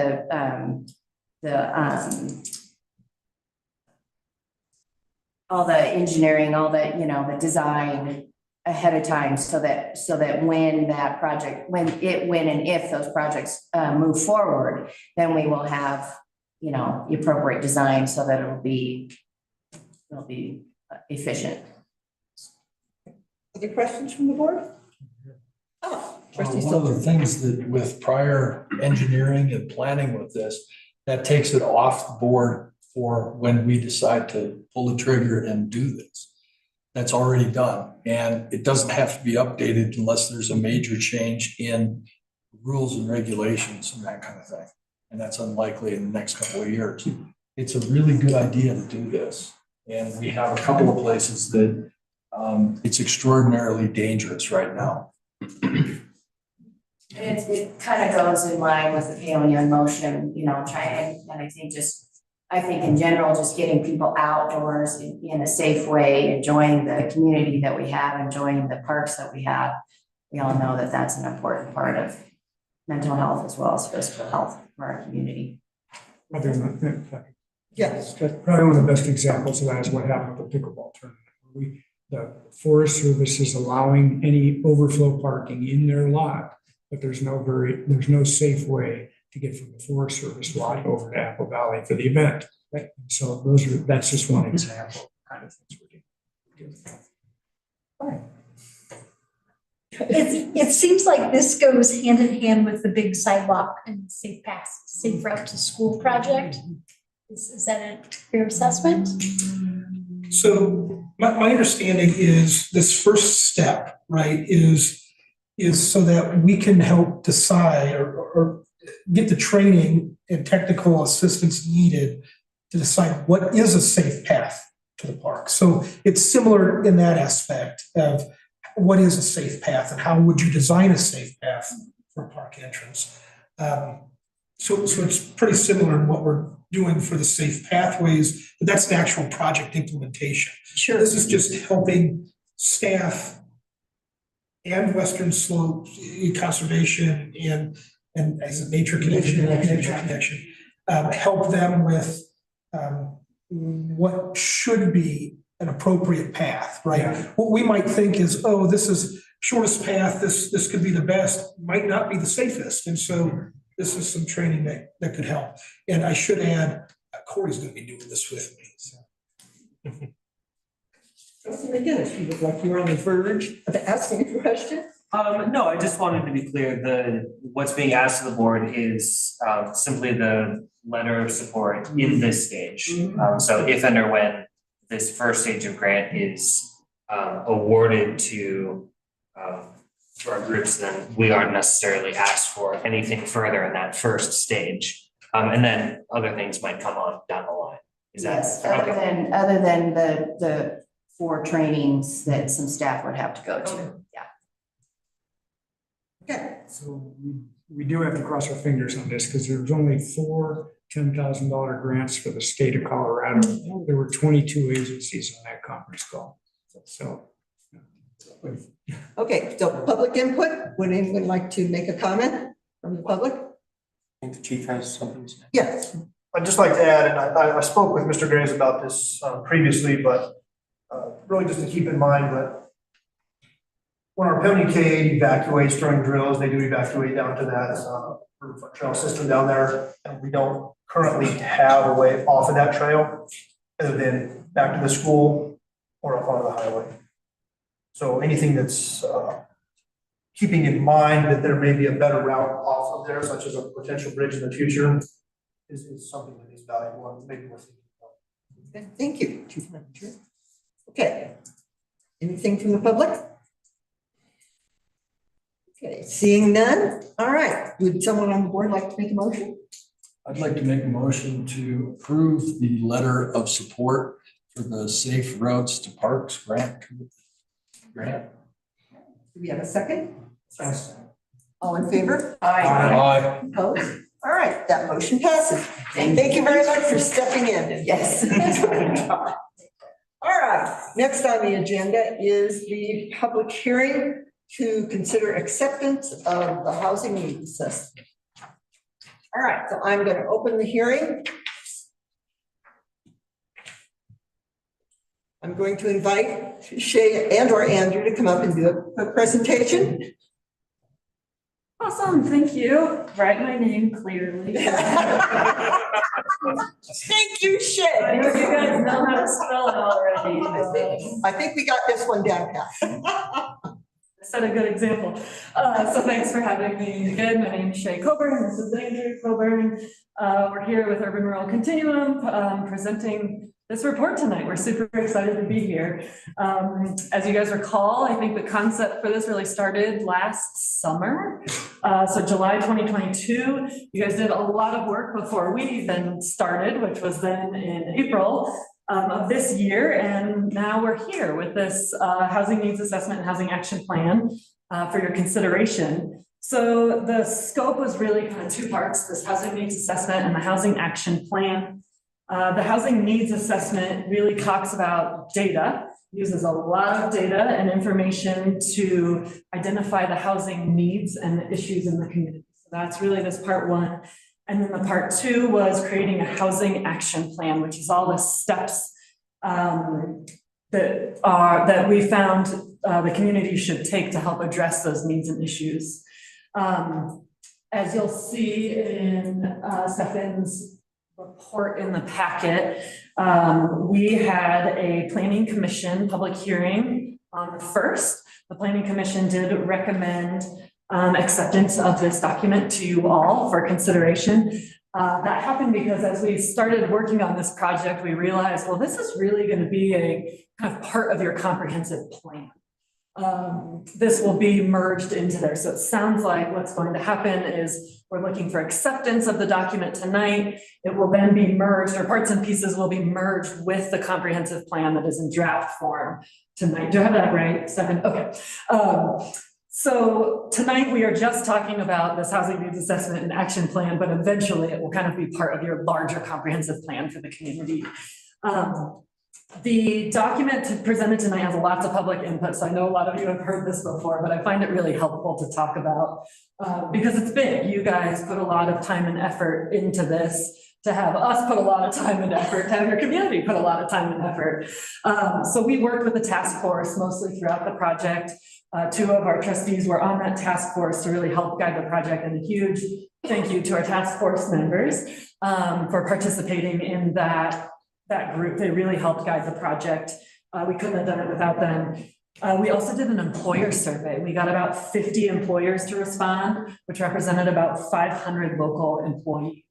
all the engineering, all the, the design ahead of time so that when that project, when and if those projects move forward, then we will have, the appropriate design so that it'll be efficient. Other questions from the board? Oh, trustee One of the Silver. things that with prior engineering and planning with this, that takes it off the board for when we decide to pull the trigger and do this. That's already done, and it doesn't have to be updated unless there's a major change in rules and regulations and that kind of thing. And that's unlikely in the next couple of years. It's a really good idea to do this. And we have a couple of places that it's extraordinarily dangerous right now. And it kind of goes in line with the Paonia motion, trying, and I think in general, just getting people outdoors in a safe way, enjoying the community that we have, enjoying the parks that we have. We all know that that's an important part of mental health as well as physical health for our community. Yes. Probably one of the best examples of that is what happened with the pickleball tournament. The Forest Service is allowing any overflow parking in their lot, but there's no safe way to get from the Forest Service lot over to Apple Valley for the event. Right. So that's just one example of kind of things we're doing. All right. It seems like this goes hand in hand with the big sidewalk and safe route to school project. Is that a fair assessment? So my understanding is this first step, right, is so that we can help decide or get the training and technical assistance needed to decide what is a safe path to the park. So it's similar in that aspect of what is a safe path and how would you design a safe path for a park entrance. So it's pretty similar in what we're doing for the safe pathways, but that's an actual project implementation. Sure. This is just helping staff and Western Slope Conservation and as a nature connection, help them with what should be an appropriate path, right? Yeah. What we might think is, oh, this is shortest path, this could be the best, might not be the safest. And so this is some training that could help. And I should add, Corey's gonna be doing this with me, so. McGinnis, you look like you're on the verge of asking a question. No, I just wanted to be clear, what's being asked of the board is simply the letter of support in this stage. So if and or when this first stage of grant is awarded to our groups, then we aren't necessarily asked for anything further in that first stage. And then other things might come on down the line. Yes, other than the 4 trainings that some staff would have to go to. Yeah. Okay. So we do have to cross our fingers on this because there was only 4 $10,000 grants for the state of Colorado. There were 22 agencies on that conference call. So. Okay, so public input. Would anyone like to make a comment from the public? I think the chief has something to say. Yes. I'd just like to add, and I spoke with Mr. Graves about this previously, but really just to keep in mind that when our Paonia K evacuates during drills, they do evacuate down to that trail system down there, and we don't currently have a way off of that trail other than back to the school or up onto the highway. So anything that's keeping in mind that there may be a better route off of there, such as a potential bridge in the future, is something that is valuable and maybe worth thinking about. Okay, thank you, Chief Manager. Okay, anything from the public? Okay, seeing none. All right, would someone on the board like to make a motion? I'd like to make a motion to approve the letter of support for the Safe Routes to Parks grant. Do we have a second? All in favor? Aye. Opposed? All right, that motion passes. Thank you very much for stepping in. Yes. All right, next on the agenda is the public hearing to consider acceptance of the housing needs assessment. All right, so I'm going to open the hearing. I'm going to invite Shay and or Andrew to come up and do a presentation. Awesome, thank you. Write my name clearly. Thank you, Shay. I know you guys know how to spell it already. I think we got this one down pat. Set a good example. So thanks for having me again. My name is Shay Coburn. This is Andrew Coburn. We're here with Urban Rural Continuum presenting this report tonight. We're super excited to be here. As you guys recall, I think the concept for this really started last summer. So July 2022, you guys did a lot of work before we even started, which was then in April of this year. And now we're here with this housing needs assessment and housing action plan for your consideration. So the scope was really kind of two parts, this housing needs assessment and the housing action plan. The housing needs assessment really talks about data, uses a lot of data and information to identify the housing needs and the issues in the community. So that's really this part one. And then the part two was creating a housing action plan, which is all the steps that we found the community should take to help address those needs and issues. As you'll see in Stefan's report in the packet, we had a planning commission public hearing on the 1st. The planning commission did recommend acceptance of this document to you all for consideration. That happened because as we started working on this project, we realized, well, this is really going to be a kind of part of your comprehensive plan. This will be merged into there. So it sounds like what's going to happen is we're looking for acceptance of the document tonight. It will then be merged, or parts and pieces will be merged with the comprehensive plan that is in draft form tonight. Do I have that right, Stefan? Okay. So tonight we are just talking about this housing needs assessment and action plan, but eventually it will kind of be part of your larger comprehensive plan for the community. The document presented tonight has lots of public input, so I know a lot of you have heard this before, but I find it really helpful to talk about because it's big. You guys put a lot of time and effort into this, to have us put a lot of time and effort, to have your community put a lot of time and effort. So we worked with the task force mostly throughout the project. Two of our trustees were on that task force to really help guide the project, and a huge thank you to our task force members for participating in that group. They really helped guide the project. We couldn't have done it without them. We also did an employer survey. We got about 50 employers to respond, which represented about 500 local employees,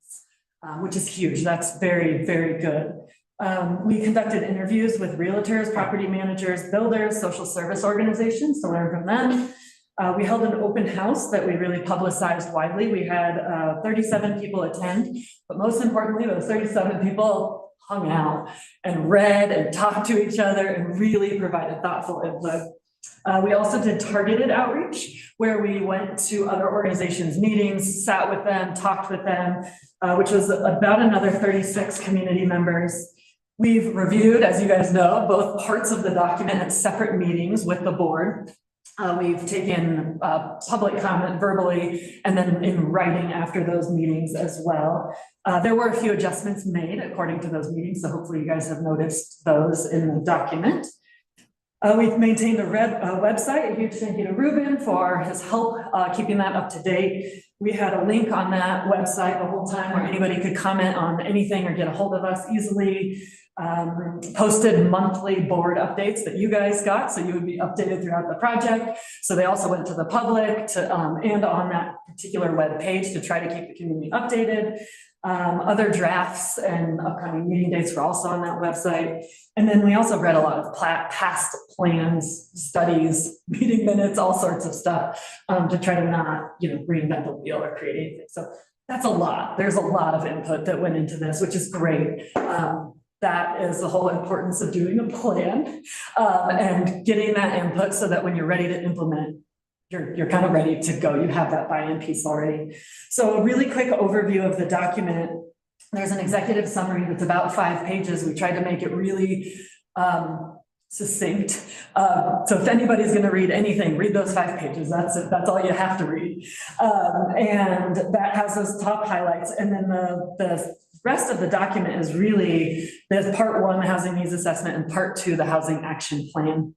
which is huge. That's very, very good. We conducted interviews with realtors, property managers, builders, social service organizations to learn from them. We held an open house that we really publicized widely. We had 37 people attend, but most importantly, those 37 people hung out and read and talked to each other and really provided thoughtful input. We also did targeted outreach where we went to other organizations' meetings, sat with them, talked with them, which was about another 36 community members. We've reviewed, as you guys know, both parts of the document at separate meetings with the board. We've taken public comment verbally and then in writing after those meetings as well. There were a few adjustments made according to those meetings, so hopefully you guys have noticed those in the document. We've maintained a website. A huge thank you to Ruben for his help keeping that up to date. We had a link on that website the whole time where anybody could comment on anything or get a hold of us easily. Posted monthly board updates that you guys got, so you would be updated throughout the project. So they also went to the public to and on that particular web page to try to keep the community updated. Other drafts and upcoming meeting dates were also on that website. And then we also read a lot of past plans, studies, meeting minutes, all sorts of stuff to try to not, reinvent the wheel or create anything. So that's a lot. There's a lot of input that went into this, which is great. That is the whole importance of doing a plan and getting that input so that when you're ready to implement, you're kind of ready to go. You have that buy-in piece already. So a really quick overview of the document. There's an executive summary that's about 5 pages. We tried to make it really succinct. So if anybody's going to read anything, read those 5 pages. That's it. That's all you have to read. And that has those top highlights. And then the rest of the document is really, there's part 1, the housing needs assessment, and part 2, the housing action plan.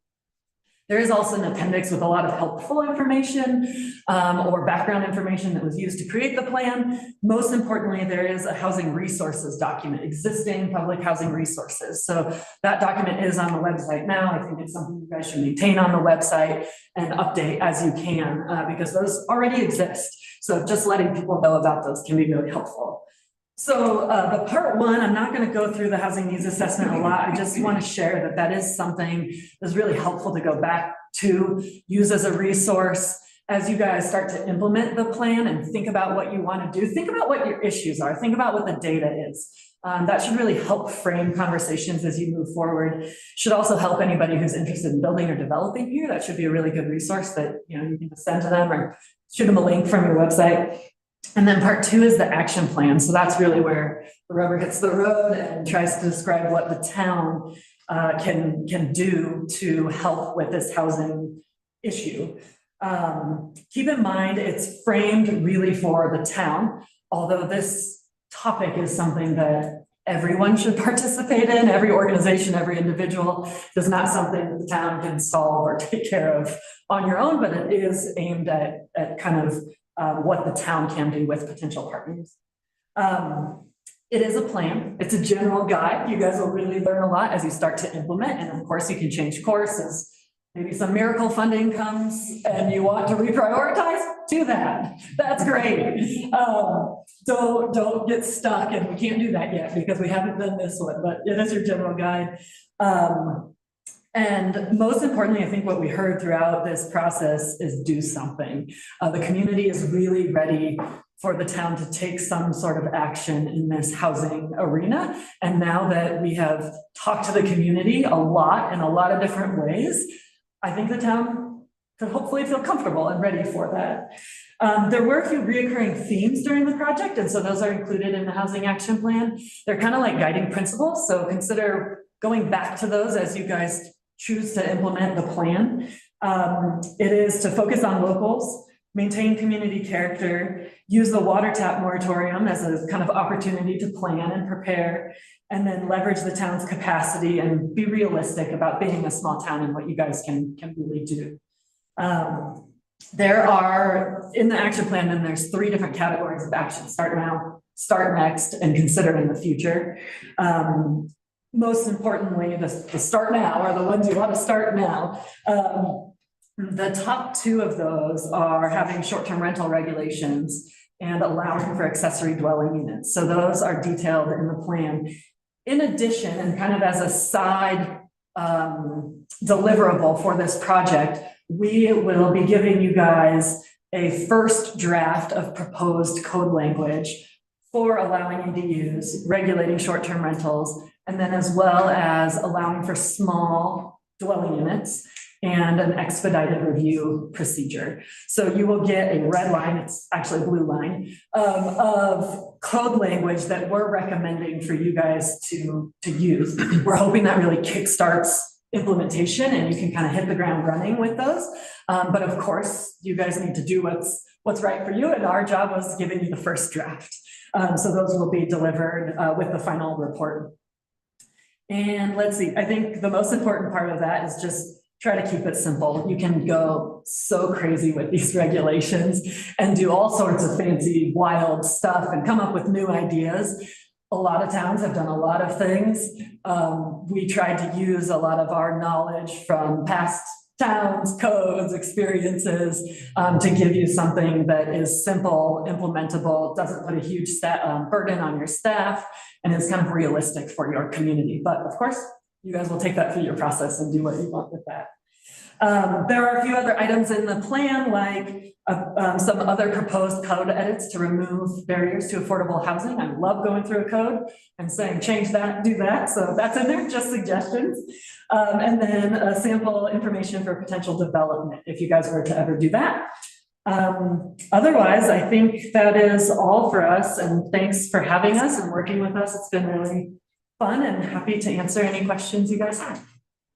There is also an appendix with a lot of helpful information or background information that was used to create the plan. Most importantly, there is a housing resources document, existing public housing resources. So that document is on the website now. I think it's something you guys should maintain on the website and update as you can because those already exist. So just letting people know about those can be really helpful. So the part 1, I'm not going to go through the housing needs assessment a lot. I just want to share that that is something that's really helpful to go back to, use as a resource as you guys start to implement the plan and think about what you want to do. Think about what your issues are. Think about what the data is. That should really help frame conversations as you move forward. Should also help anybody who's interested in building or developing here. That should be a really good resource that you can send to them or shoot them a link from your website. And then part 2 is the action plan. So that's really where the rubber hits the road and tries to describe what the town can do to help with this housing issue. Keep in mind, it's framed really for the town, although this topic is something that everyone should participate in, every organization, every individual. It's not something that the town can solve or take care of on your own, but it is aimed at kind of what the town can do with potential partners. It is a plan. It's a general guide. You guys will really learn a lot as you start to implement. And of course, you can change course as maybe some miracle funding comes and you want to reprioritize, do that. That's great. Don't get stuck, and we can't do that yet because we haven't done this one, but it is your general guide. And most importantly, I think what we heard throughout this process is do something. The community is really ready for the town to take some sort of action in this housing arena. And now that we have talked to the community a lot in a lot of different ways, I think the town could hopefully feel comfortable and ready for that. There were a few reoccurring themes during the project, and so those are included in the housing action plan. They're kind of like guiding principles, so consider going back to those as you guys choose to implement the plan. It is to focus on locals, maintain community character, use the water tap moratorium as a kind of opportunity to plan and prepare, and then leverage the town's capacity and be realistic about being a small town and what you guys can really do. There are, in the action plan, then there's 3 different categories of action: start now, start next, and consider in the future. Most importantly, the start now are the ones you want to start now. The top 2 of those are having short-term rental regulations and allowing for accessory dwelling units. So those are detailed in the plan. In addition, and kind of as a side deliverable for this project, we will be giving you guys a first draft of proposed code language for allowing you to use regulating short-term rentals, and then as well as allowing for small dwelling units and an expedited review procedure. So you will get a red line, it's actually a blue line, of code language that we're recommending for you guys to use. We're hoping that really kickstarts implementation and you can kind of hit the ground running with those. But of course, you guys need to do what's right for you, and our job was giving you the first draft. So those will be delivered with the final report. And let's see, I think the most important part of that is just try to keep it simple. You can go so crazy with these regulations and do all sorts of fancy, wild stuff and come up with new ideas. A lot of towns have done a lot of things. We tried to use a lot of our knowledge from past towns, codes, experiences to give you something that is simple, implementable, doesn't put a huge burden on your staff, and is kind of realistic for your community. But of course, you guys will take that through your process and do what you want with that. There are a few other items in the plan, like some other proposed code edits to remove barriers to affordable housing. I love going through a code and saying, change that, do that. So that's in there, just suggestions. And then a sample information for potential development, if you guys were to ever do that. Otherwise, I think that is all for us, and thanks for having us and working with us. It's been really fun, and happy to answer any questions you guys have.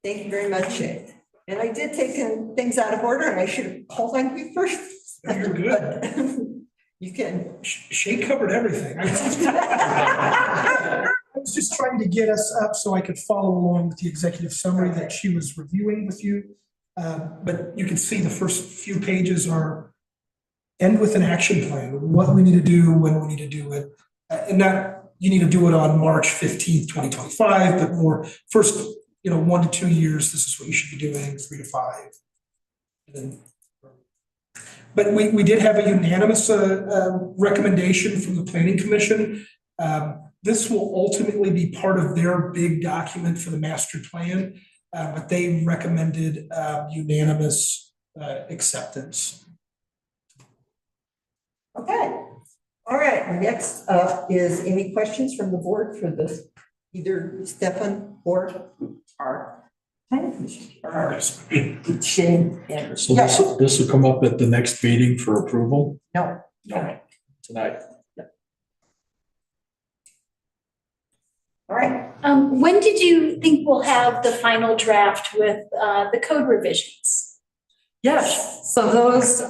Thank you very much, Shay. And I did take things out of order, and I should have called on you first. You're good. You can. Shay covered everything. I was just trying to get us up so I could follow along with the executive summary that she was reviewing with you. But you can see the first few pages are end with an action plan, what we need to do, when we need to do it. And not, you need to do it on March 15th, 2025, but more first, 1 to 2 years, this is what you should be doing, 3 to 5. But we did have a unanimous recommendation from the Planning Commission. This will ultimately be part of their big document for the master plan, but they recommended unanimous acceptance. Okay. All right. Next up is any questions from the board for this, either Stefan or our planning commission or Shane Anderson. So this will come up at the next meeting for approval? No. No, tonight. All right. When did you think we'll have the final draft with the code revisions? Yes, so those,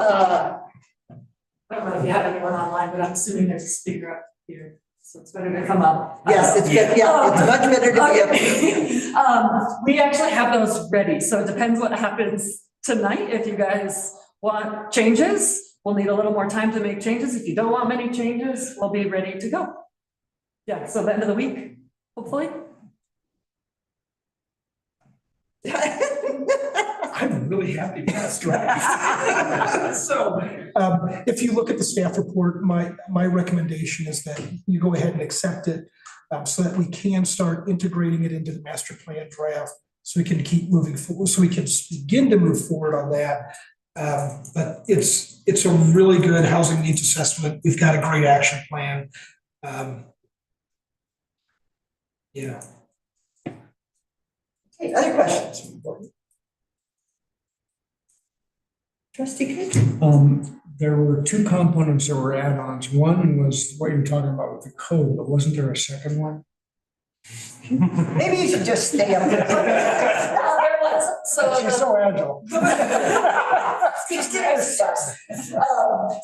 I don't know if you have anyone online, but I'm assuming there's a speaker up here, so it's better to come up. Yes, it's good. Yeah, it's much better to be up. We actually have those ready, so it depends what happens tonight. If you guys want changes, we'll need a little more time to make changes. If you don't want many changes, we'll be ready to go. Yeah, so the end of the week, hopefully. I'm really happy with this draft. So, if you look at the staff report, my recommendation is that you go ahead and accept it, so that we can start integrating it into the master plan draft, so we can keep moving forward, so we can begin to move forward on that. But it's a really good housing needs assessment. We've got a great action plan. Yeah. Okay, other questions? Trustee Kate? There were two components that were add-ons. One was what you were talking about with the code, but wasn't there a second one? Maybe you should just stay up there. She's so agile.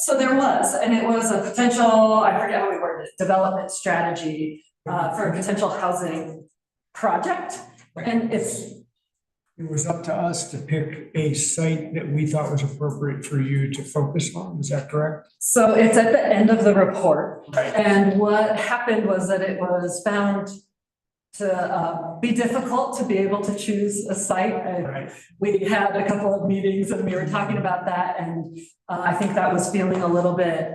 So there was, and it was a potential, I forget how we worded it, development strategy for a potential housing project. And it was up to us to pick a site that we thought was appropriate for you to focus on. Is that correct? So it's at the end of the report. Right. And what happened was that it was found to be difficult to be able to choose a site. Right. We had a couple of meetings and we were talking about that. And I think that was feeling a little bit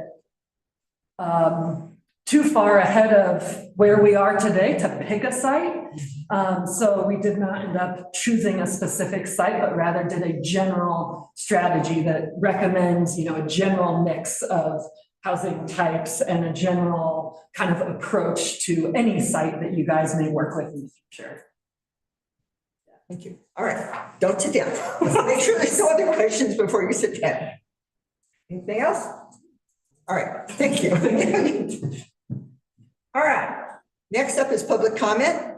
too far ahead of where we are today to pick a site. So we did not end up choosing a specific site, but rather did a general strategy that recommends, a general mix of housing types and a general kind of approach to any site that you guys may work with in the future. Thank you. All right, don't sit down. Make sure there's no other questions before you sit down. Anything else? All right, thank you. All right, next up is public comment.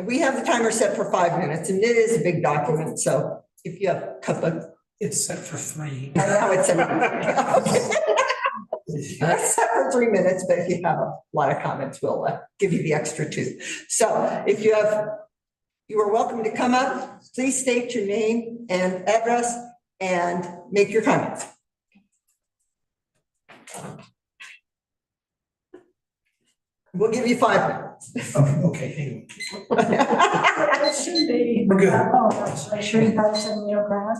We have the timer set for 5 minutes, and it is a big document, so if you have a couple. It's set for 3. I know it's set. It's set for 3 minutes, but if you have a lot of comments, we'll give you the extra 2. So if you are welcome to come up. Please state your name and address and make your comments. We'll give you 5 minutes. Oh, okay, We're good. I sure you guys in Leo Grant.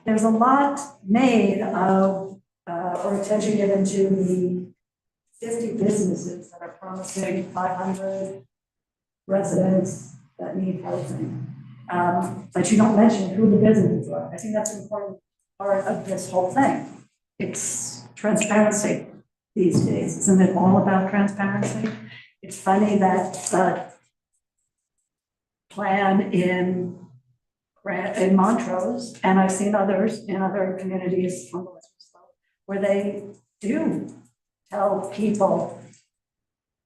There's a lot made of, or attention given to the 50 businesses that are promising 500 residents that need housing. but you don't mention who the businesses are. I think that's an important part of this whole thing. It's transparency these days. Isn't it all about transparency? It's funny that the plan in Montrose, and I've seen others in other communities on the western slope, where they do tell people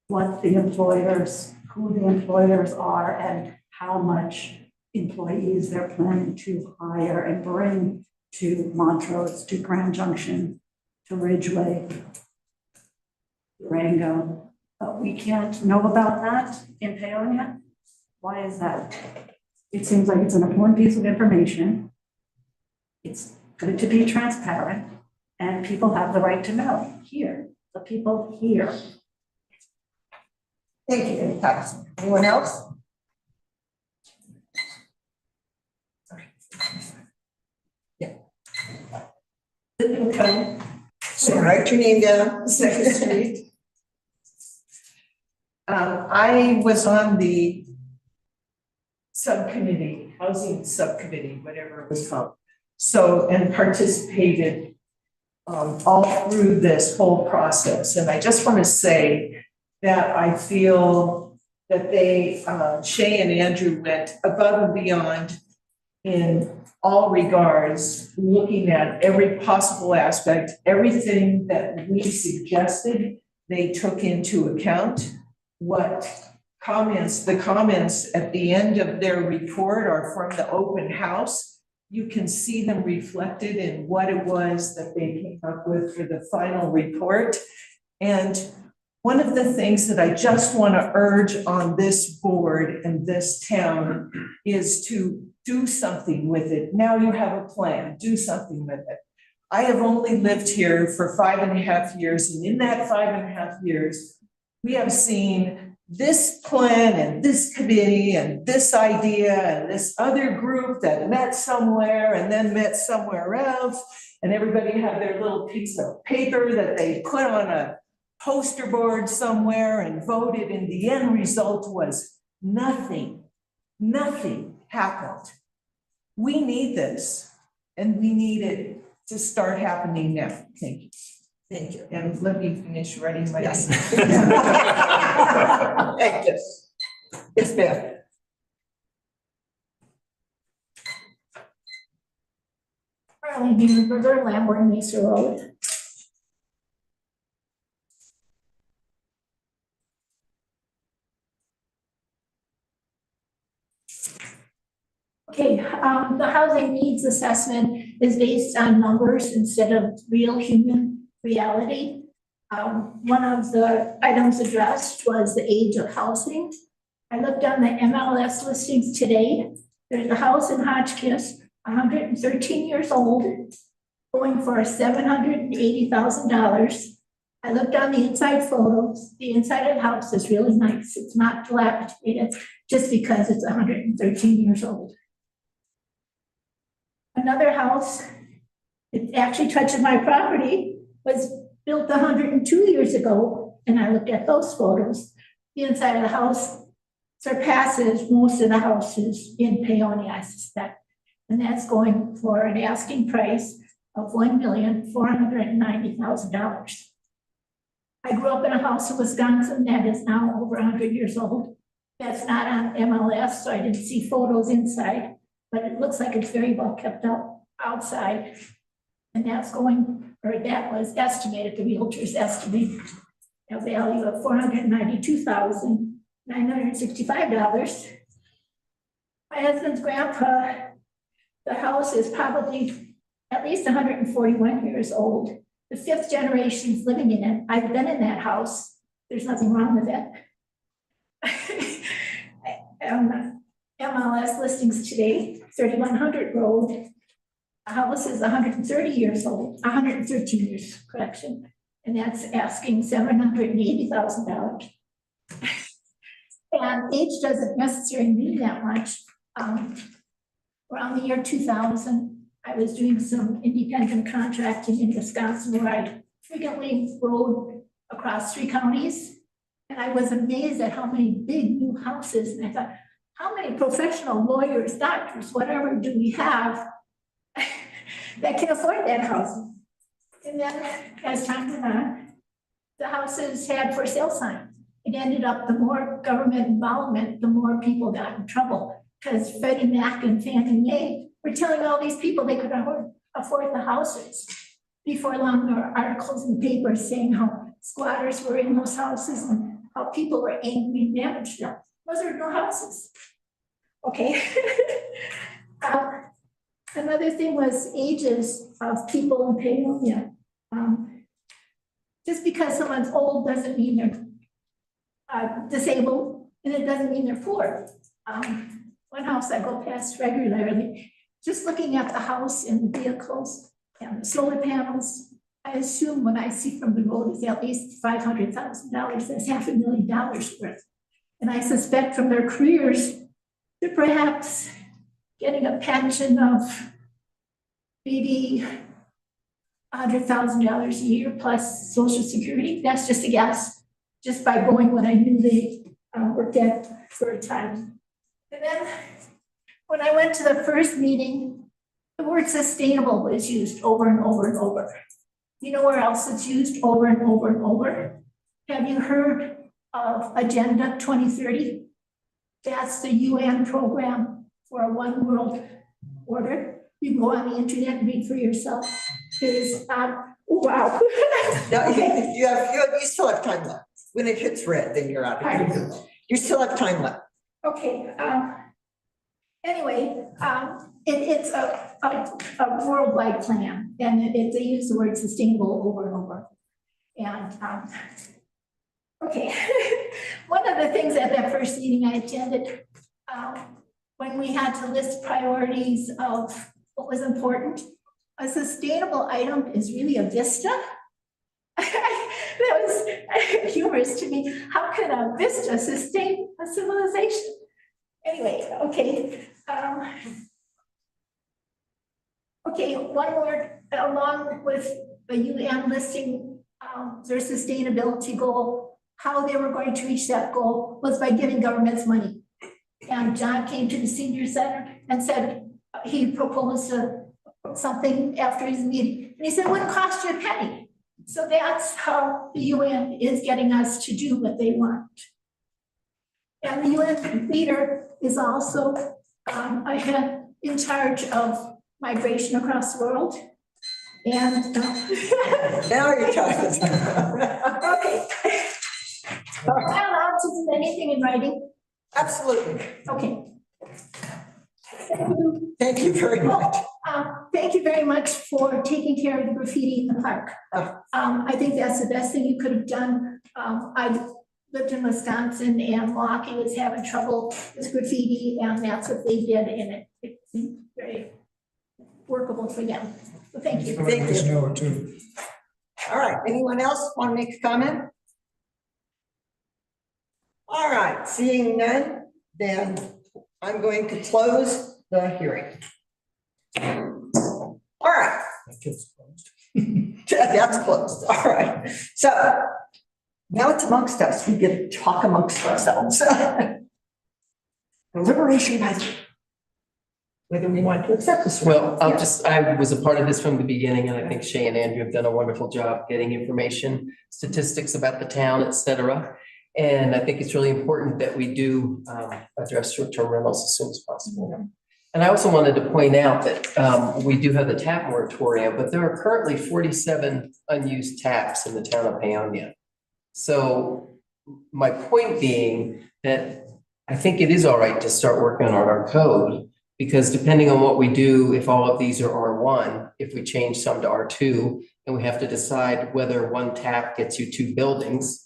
what the employers, who the employers are, and how much employees they're planning to hire and bring to Montrose, to Grand Junction, to Ridgeway, Durango. But we can't know about that in Paonia. Why is that? It seems like it's an important piece of information. It's good to be transparent, and people have the right to know. Here, the people here. Thank you, Ms. Patterson. Anyone else? Yeah. Okay. So write your name down. Second Street. I was on the subcommittee, housing subcommittee, whatever it was called. So, and participated all through this whole process. And I just want to say that I feel that they, Shay and Andrew went above and beyond in all regards, looking at every possible aspect, everything that we suggested, they took into account. What comments, the comments at the end of their report are from the open house. You can see them reflected in what it was that they came up with for the final report. And one of the things that I just want to urge on this board and this town is to do something with it. Now you have a plan, do something with it. I have only lived here for 5.5 years, and in that 5.5 years, we have seen this plan and this committee and this idea and this other group that met somewhere and then met somewhere else, and everybody had their little piece of paper that they put on a poster board somewhere and voted, and the end result was nothing. Nothing happened. We need this, and we need it to start happening now. Thank you. Thank you. And let me finish writing my. Yes. Thank you. Yes, ma'am. Arlene Huberger, Lamborn Mesa Road. Okay, the housing needs assessment is based on numbers instead of real human reality. One of the items addressed was the age of housing. I looked on the MLS listings today. There's a house in Hotchkiss, 113 years old, going for $780,000. I looked on the inside photos. The inside of the house is really nice. It's not dilapidated just because it's 113 years old. Another house, it actually touches my property, was built 102 years ago, and I looked at those photos. The inside of the house surpasses most of the houses in Paonia, I suspect. And that's going for an asking price of $1,490,000. I grew up in a house in Wisconsin that is now over 100 years old. That's not on MLS, so I didn't see photos inside, but it looks like it's very well kept up outside. And that's going, or that was estimated, the realtors estimate a value of $492,965. My husband's grandpa, the house is probably at least 141 years old. The 5th generation's living in it. I've been in that house. There's nothing wrong with it. MLS listings today, 3100 Road. The house is 130 years old, 113 years, correction, and that's asking $780,000. And age doesn't necessarily mean that much. Around the year 2000, I was doing some independent contracting in Wisconsin where I frequently rode across 3 counties. And I was amazed at how many big new houses. And I thought, how many professional lawyers, doctors, whatever do we have that can afford that housing? And then as time went on, the houses had for sale signs. It ended up, the more government involvement, the more people got in trouble. Because Freddie Mac and Fannie Mae were telling all these people they could afford the houses. Before long, there were articles in the paper saying how squatters were in those houses and how people were angry and damaged them. Those are no houses. Okay. Another thing was ages of people in Paonia. Just because someone's old doesn't mean they're disabled, and it doesn't mean they're poor. One house I go past regularly, just looking at the house and the vehicles and the solar panels, I assume when I see from the road is at least $500,000. That's $500,000 worth. And I suspect from their careers, they're perhaps getting a pension of maybe $100,000 a year plus Social Security. That's just a guess, just by going when I knew they worked at for a time. And then when I went to the first meeting, the word sustainable was used over and over and over. You know where else it's used over and over and over? Have you heard of Agenda 2030? That's the UN program for a one world order. You can go on the internet and read for yourself. There's, wow. No, you still have time left. When it hits red, then you're out. You still have time left. Okay, anyway, it's a worldwide plan, and they use the word sustainable over and over. And, okay, one of the things at that first meeting I attended, when we had to list priorities of what was important, a sustainable item is really a vista. That was humorous to me. How can a vista sustain a civilization? Anyway, okay. Okay, one word along with the UN listing their sustainability goal, how they were going to reach that goal was by giving governments money. And John came to the senior center and said he proposed something after his meeting. And he said, it wouldn't cost you a penny. So that's how the UN is getting us to do what they want. And the UN leader is also in charge of migration across the world. And now you're talking. Okay. Am I allowed to do anything in writing? Absolutely. Okay. Thank you very much. Thank you very much for taking care of the graffiti in the park. I think that's the best thing you could have done. I lived in Wisconsin and Milwaukee was having trouble with graffiti, and that's what they did, and it seemed very workable for them. So thank you. Thank you. All right, anyone else want to make a comment? All right, seeing none, then I'm going to close the hearing. All right. That's closed. All right. So now it's amongst us. We get to talk amongst ourselves. Deliberation by whether we want to accept this. Well, I was a part of this from the beginning, and I think Shay and Andrew have done a wonderful job getting information, statistics about the town, et cetera. And I think it's really important that we do address short-term rentals as soon as possible. And I also wanted to point out that we do have the tap moratorium, but there are currently 47 unused taps in the town of Paonia. So my point being that I think it is all right to start working on our code, because depending on what we do, if all of these are R1, if we change some to R2, and we have to decide whether one tap gets you 2 buildings,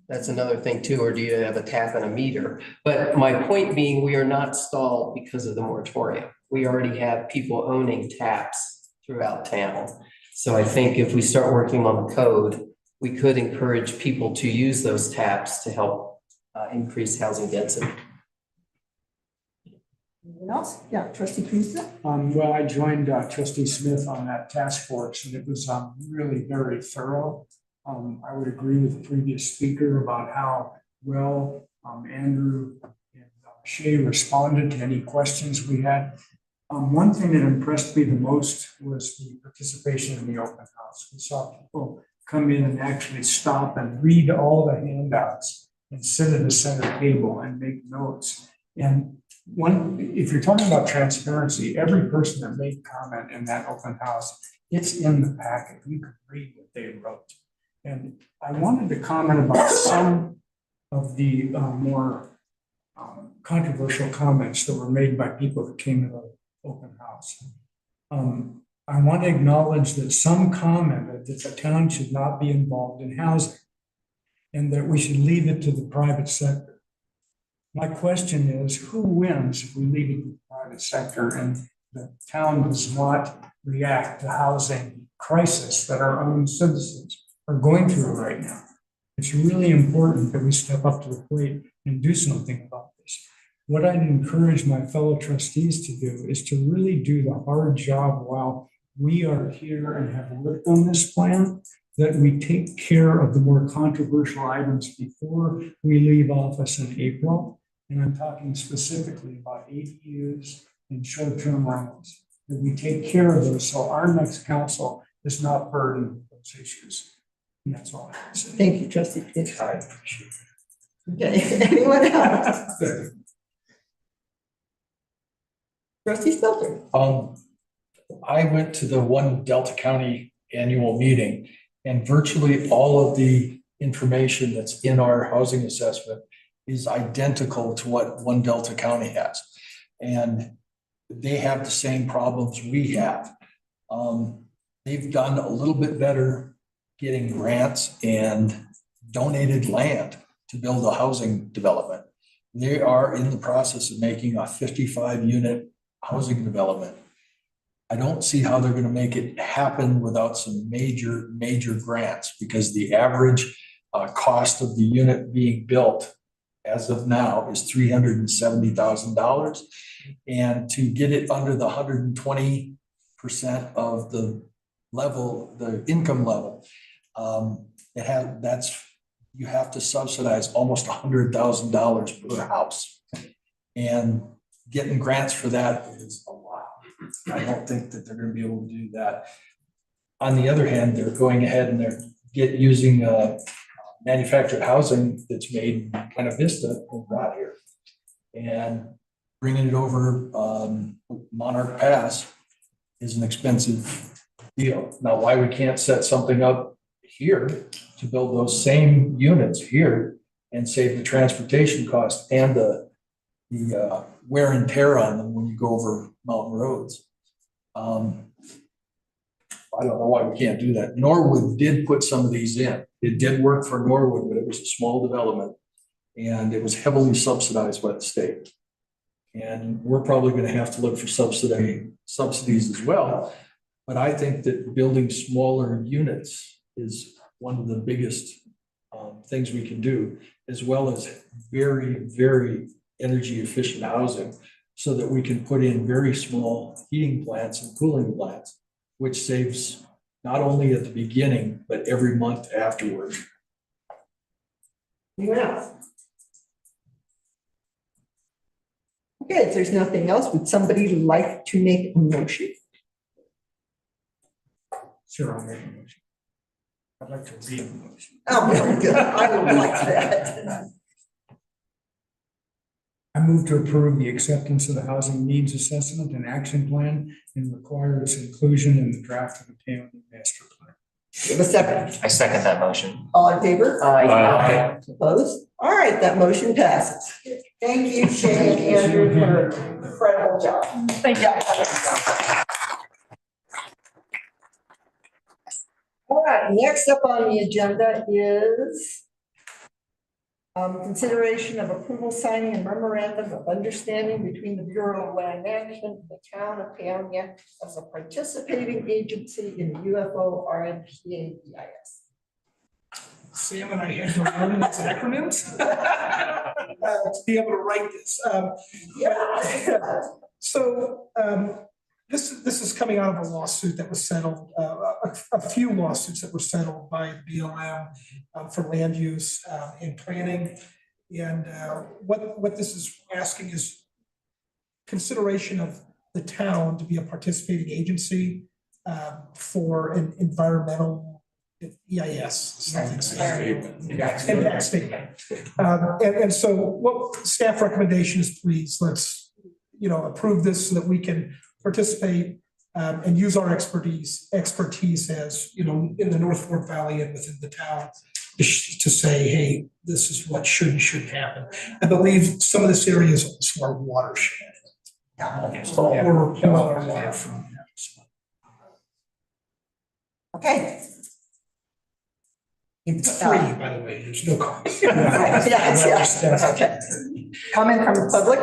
that's another thing too, or do you have a tap and a meter? But my point being, we are not stalled because of the moratorium. We already have people owning taps throughout town. So I think if we start working on the code, we could encourage people to use those taps to help increase housing density. Anyone else? Yeah, Trustee Kruse. Well, I joined Trustee Smith on that task force, and it was really very thorough. I would agree with the previous speaker about how well Andrew and Shay responded to any questions we had. One thing that impressed me the most was the participation in the open house. We saw people come in and actually stop and read all the handouts and sit at the center table and make notes. And if you're talking about transparency, every person that made comment in that open house, it's in the packet. You can read what they wrote. And I wanted to comment about some of the more controversial comments that were made by people that came to the open house. I want to acknowledge that some commented that the town should not be involved in housing and that we should leave it to the private sector. My question is, who wins if we leave it to the private sector and the town does not react to housing crisis that our own citizens are going through right now? It's really important that we step up to the plate and do something about this. What I'd encourage my fellow trustees to do is to really do the hard job while we are here and have worked on this plan, that we take care of the more controversial items before we leave office in April. And I'm talking specifically about ADUs and short-term rentals, that we take care of those so our next council is not burdened with those issues. And that's all I have to say. Thank you, trustee Pitts. I appreciate it. Okay, anyone else? Trustee Stelter. I went to the One Delta County annual meeting, and virtually all of the information that's in our housing assessment is identical to what One Delta County has. And they have the same problems we have. They've done a little bit better getting grants and donated land to build a housing development. They are in the process of making a 55-unit housing development. I don't see how they're going to make it happen without some major grants, because the average cost of the unit being built as of now is $370,000. And to get it under the 120% of the level, the income level, you have to subsidize almost $100,000 per house. And getting grants for that is a lot. I don't think that they're going to be able to do that. On the other hand, they're going ahead and they're using manufactured housing that's made in Buena Vista and brought here, and bringing it over Monarch Pass is an expensive deal. Now, why we can't set something up here to build those same units here and save the transportation cost and the wear and tear on them when you go over mountain roads. I don't know why we can't do that. Norwood did put some of these in. It did work for Norwood, but it was a small development and it was heavily subsidized by the state. And we're probably going to have to look for subsidies as well. But I think that building smaller units is one of the biggest things we can do, as well as very energy efficient housing, so that we can put in very small heating plants and cooling plants, which saves not only at the beginning, but every month afterward. Yeah. Okay, if there's nothing else, would somebody like to make a motion? Sure, I'll make a motion. I'd like to read the motion. Oh, very good. I would like that. I move to approve the acceptance of the housing needs assessment and action plan and require its inclusion in the draft of the county master plan. Give a second. I second that motion. All in favor? Aye. Opposed? All right, that motion passes. Thank you, Shay and Andrew, for an incredible job. Thank you. All right, next up on the agenda is consideration of approval signing a memorandum of understanding between the Bureau of Land Management and the town of Paonia as a participating agency in the UFO RMPA EIS. Sam and I had to learn these acronyms to be able to write this. So this is coming out of a lawsuit that was settled, a few lawsuits that were settled by BLM for land use and planning. And what this is asking is consideration of the town to be a participating agency for an environmental EIS. Impact statement. And so what staff recommendation is, please, let's, approve this so that we can participate and use our expertise as, in the North Fork Valley and within the town to say, hey, this is what should and shouldn't happen. I believe some of this area is also our watershed. Or pull out our water from. Okay. It's free, by the way, there's no cost. Yes. Okay. Comment from the public?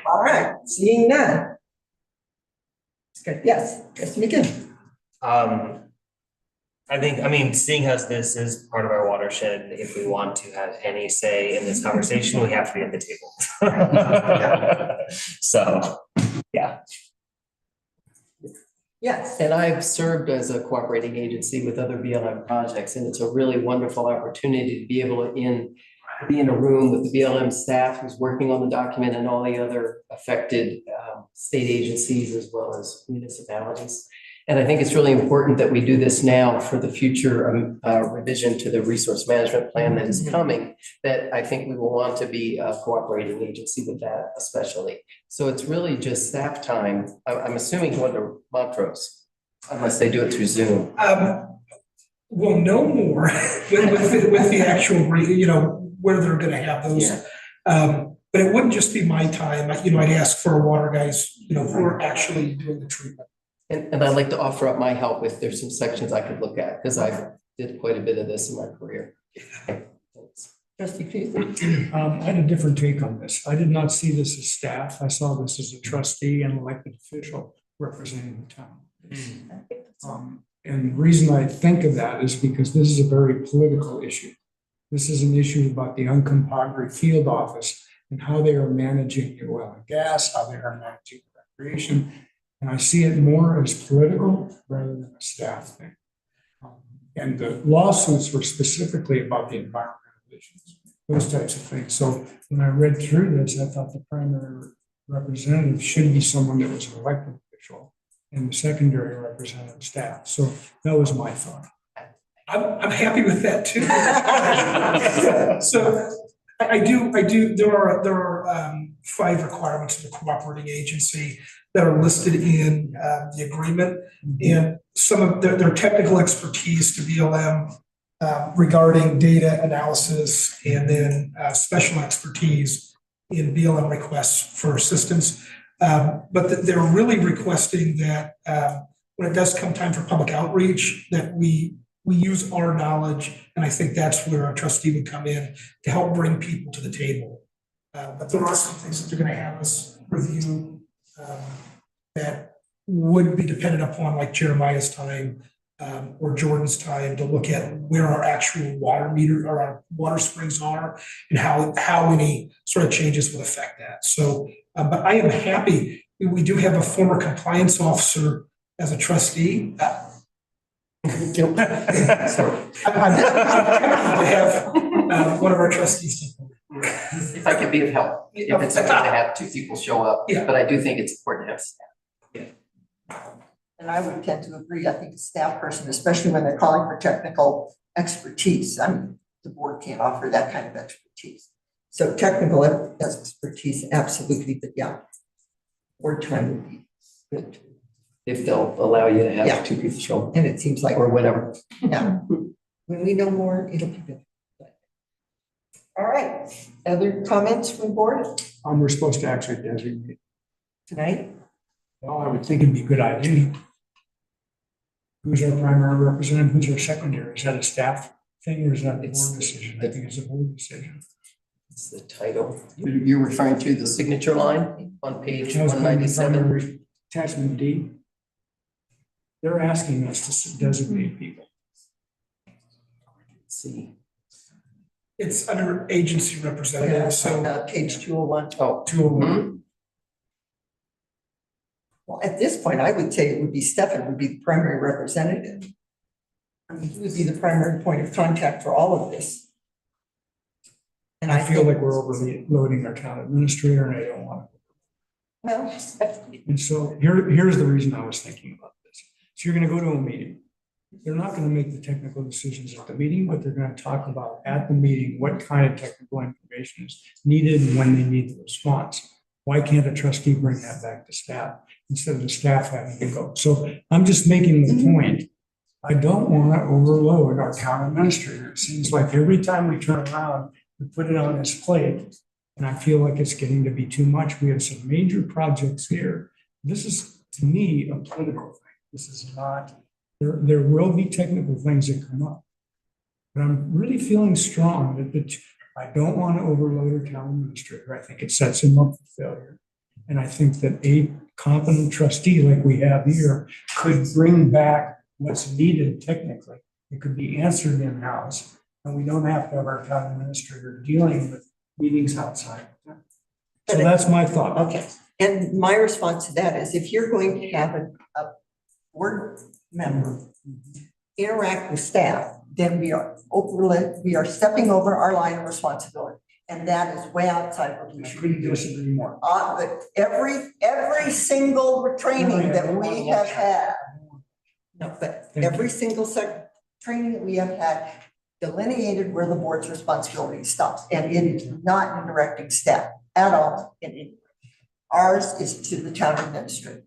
All right, seeing none. It's good. Yes, McKim. Seeing as this is part of our watershed, if we want to have any say in this conversation, we have to be at the table. So, yeah. Yes. And I've served as a cooperating agency with other BLM projects, and it's a really wonderful opportunity to be able to be in a room with the BLM staff who's working on the document and all the other affected state agencies as well as municipalities. And I think it's really important that we do this now for the future revision to the resource management plan that is coming, that I think we will want to be a cooperating agency with that especially. So it's really just staff time. I'm assuming going to Montrose, unless they do it through Zoom. We'll know more with the actual, where they're gonna have those. Yeah. But it wouldn't just be my time, I'd ask for our water guys, who are actually doing the treatment. And I'd like to offer up my help if there's some sections I could look at, because I did quite a bit of this in my career. Trustee Keith? I had a different take on this. I did not see this as staff. I saw this as a trustee and elected official representing the town. And the reason I think of that is because this is a very political issue. This is an issue about the Uncompahgre Field Office and how they are managing the oil and gas, how they are managing recreation. And I see it more as political rather than a staff thing. And the lawsuits were specifically about the environmental issues, those types of things. So when I read through this, I thought the primary representative should be someone that was an elected official and the secondary representative staff. So that was my thought. I'm happy with that too. So I do, there are 5 requirements of the cooperating agency that are listed in the agreement, and some of their technical expertise to BLM regarding data analysis, and then special expertise in BLM requests for assistance. But they're really requesting that when it does come time for public outreach, that we use our knowledge, and I think that's where a trustee would come in to help bring people to the table. But there are some things that they're going to have us review that would be dependent upon, like Jeremiah's time or Jordan's time, to look at where our actual water meter or our water springs are and how any sort of changes would affect that. So, but I am happy. We do have a former compliance officer as a trustee. Sorry. I'm to have one of our trustees take over. If I could be of help, if it's okay to have 2 people show up, Yeah. but I do think it's important to have staff. And I would tend to agree. I think a staff person, especially when they're calling for technical expertise, the board can't offer that kind of expertise. So technical expertise, absolutely, but yeah, board time would be good. If they'll allow you to Yeah. have 2 people show up, And it seems like, or whatever. yeah, when we know more, it'll be good. All right, other comments from the board We're supposed to actually designate. tonight? Well, I would think it'd be a good idea. Who's our primary representative? Who's our secondary? Is that a staff thing or is that a board decision? I think it's a board decision. It's the title. You're referring to the signature line on page That was going to be 197. primary attachment D. They're asking us to designate people. Let's see. It's under agency representative, so Page 201. Oh, 201. Well, at this point, I would say it would be Stefan would be the primary representative. I mean, he would be the primary point of contact for all of this. And I feel think- like we're overloading our town administrator and I don't want to. Well, And so here's the reason I was thinking about this. So you're gonna go to a meeting. They're not gonna make the technical decisions at the meeting, but they're gonna talk about at the meeting, what kind of technical information is needed and when they need the response. Why can't a trustee bring that back to staff instead of the staff having to go? So I'm just making the point. I don't want to overload our town administrator. It seems like every time we turn around, we put it on his plate. And I feel like it's getting to be too much. We have some major projects here. This is, to me, a political thing. This is not, there will be technical things that come up. But I'm really feeling strong that I don't want to overload our town administrator. I think it sets him up for failure. And I think that a competent trustee like we have here could bring back what's needed technically. It could be answered in-house. And we don't have to have our town administrator dealing with meetings outside. So that's my thought. okay, and my response to that is if you're going to have a board member interact with staff, then we are stepping over our line of responsibility. And that is way outside what we should be doing. Disagree more. But every single training that we have had, no, but every single training that we have had delineated where the board's responsibility stops. And it is not in directing staff at all in any way. Ours is to the town administrator.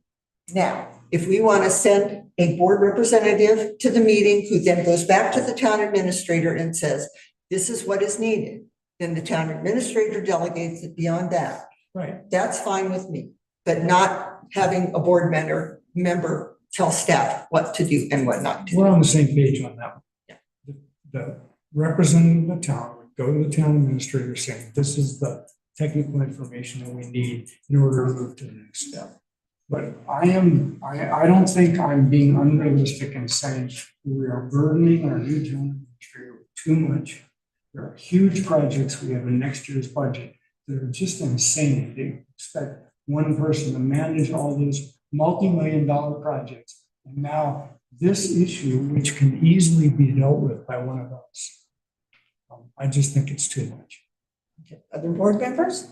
Now, if we want to send a board representative to the meeting who then goes back to the town administrator and says, this is what is needed, then the town administrator delegates it beyond that. Right. That's fine with me, but not having a board member tell staff what to do and what not to do. We're on the same page on that one. Yeah. The representative of the town would go to the town administrator saying, this is the technical information that we need in order to move to the next step. But I don't think I'm being unrealistic in saying we are burdening our new town administrator with too much. There are huge projects we have in next year's budget that are just insane. They expect one person to manage all those multi-million-dollar projects. And now this issue, which can easily be dealt with by one of us. I just think it's too much. Okay. Other board members?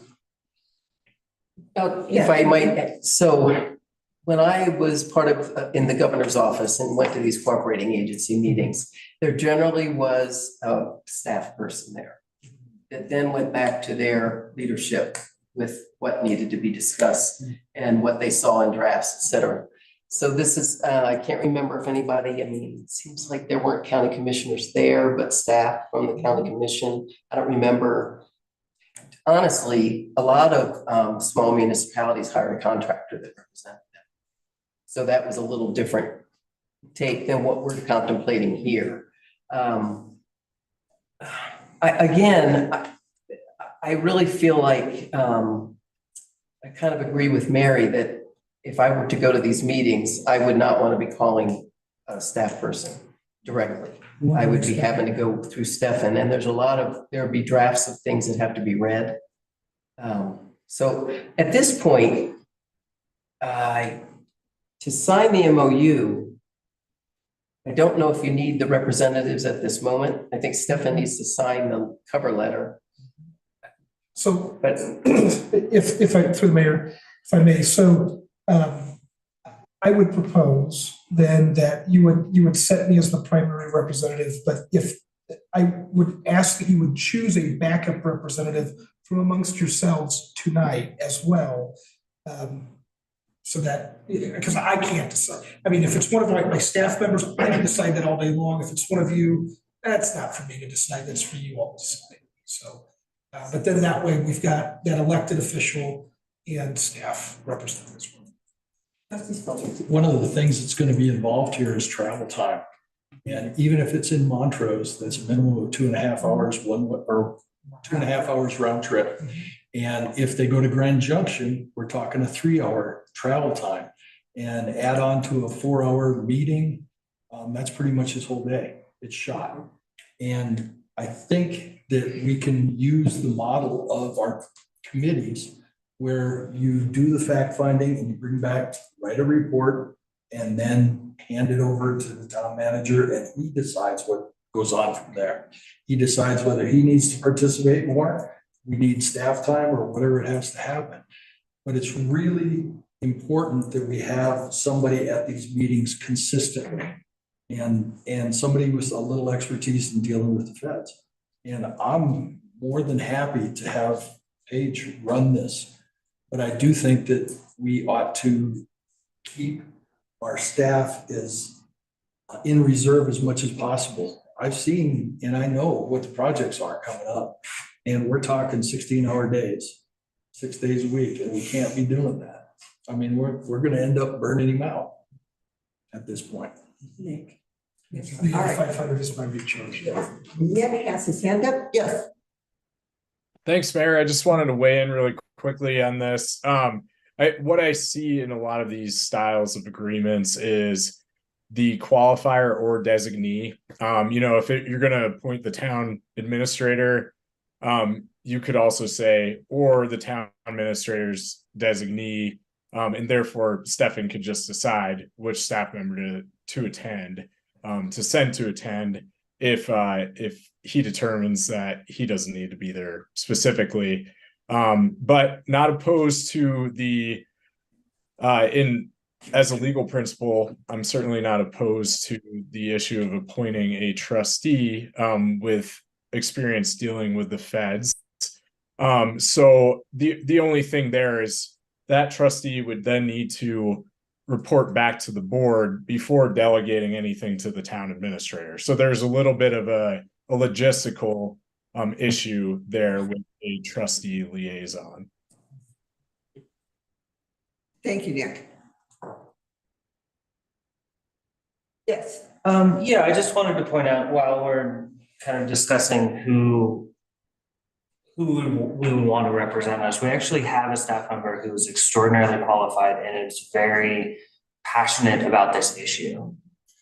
If I might, so when I was part of, in the governor's office and went to these cooperating agency meetings, there generally was a staff person there that then went back to their leadership with what needed to be discussed and what they saw in drafts, et cetera. So this is, I can't remember if anybody, I mean, it seems like there weren't county commissioners there, but staff from the county commission. I don't remember. Honestly, a lot of small municipalities hire a contractor that represented them. So that was a little different take than what we're contemplating here. I really feel like I kind of agree with Mary that if I were to go to these meetings, I would not want to be calling a staff person directly. I would be having to go through Stefan, and there'd be drafts of things that have to be read. So at this point, to sign the MOU, I don't know if you need the representatives at this moment. I think Stefan needs to sign the cover letter. So, But if I, through the mayor, if I may, so I would propose then that you would set me as the primary representative, but if I would ask that you would choose a backup representative from amongst yourselves tonight as well. So that, because I can't decide. I mean, if it's one of my staff members, I can decide that all day long. If it's one of you, that's not for me to decide, that's for you all to decide. So, but then that way we've got that elected official and staff representatives. One of the things that's going to be involved here is travel time. And even if it's in Montrose, that's a minimum of 2.5 hours, 2.5 hours round trip. And if they go to Grand Junction, we're talking a 3-hour travel time. And add on to a 4-hour meeting, that's pretty much his whole day. It's shot. And I think that we can use the model of our committees where you do the fact finding and you bring back, write a report, and then hand it over to the town manager, and he decides what goes on from there. He decides whether he needs to participate more, we need staff time, or whatever it has to happen. But it's really important that we have somebody at these meetings consistently, and somebody with a little expertise in dealing with the feds. And I'm more than happy to have Paige run this, but I do think that we ought to keep our staff is in reserve as much as possible. I've seen and I know what the projects are coming up, and we're talking 16-hour days, 6 days a week, and we can't be doing that. I mean, we're gonna end up burning him out at this point. Nick. The All right. 500 is my recharge. Nick has his hand up. Yes. Thanks, Mayor. I just wanted to weigh in really quickly on this. What I see in a lot of these styles of agreements is the qualifier or designee. If you're going to appoint the town administrator, you could also say, or the town administrator's designee, and therefore Stefan could just decide which staff member to attend, to send to attend if he determines that he doesn't need to be there specifically. But not opposed to the as a legal principle, I'm certainly not opposed to the issue of appointing a trustee with experience dealing with the feds. So the only thing there is that trustee would then need to report back to the board before delegating anything to the town administrator. So there's a little bit of a logistical issue there with a trustee liaison. Thank you, Nick. Yes. I just wanted to point out, while we're kind of discussing who we would want to represent us, we actually have a staff member who is extraordinarily qualified and is very passionate about this issue.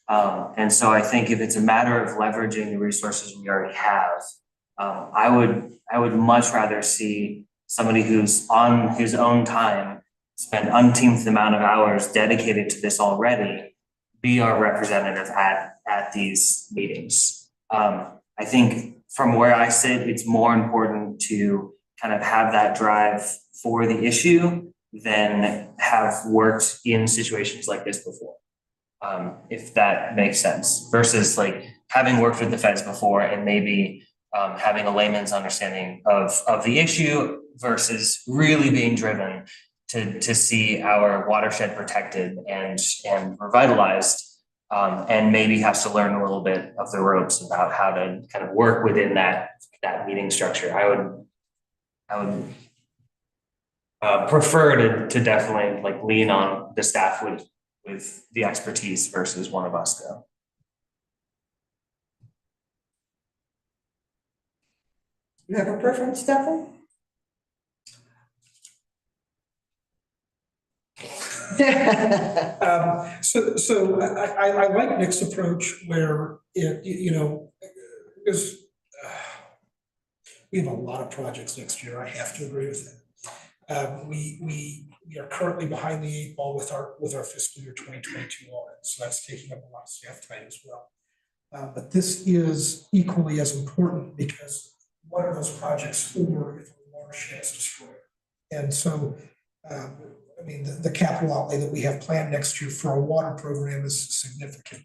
And so I think if it's a matter of leveraging the resources we already have, I would much rather see somebody who's on his own time spend umpteenth amount of hours dedicated to this already be our representative at these meetings. I think from where I sit, it's more important to kind of have that drive for the issue than have worked in situations like this before. If that makes sense, versus like having worked with the feds before and maybe having a layman's understanding of the issue versus really being driven to see our watershed protected and revitalized, and maybe has to learn a little bit of the ropes about how to kind of work within that meeting structure. I would prefer to definitely like lean on the staff with the expertise versus one of us go. You have a preference, Stefan? So I like Nick's approach where because we have a lot of projects next year. I have to agree with that. We are currently behind the 8 ball with our fiscal year 2022 audit, so that's taking up a lot of staff time as well. But this is equally as important because what are those projects for if the watershed is destroyed? And so, the capital outlay that we have planned next year for our water program is significant.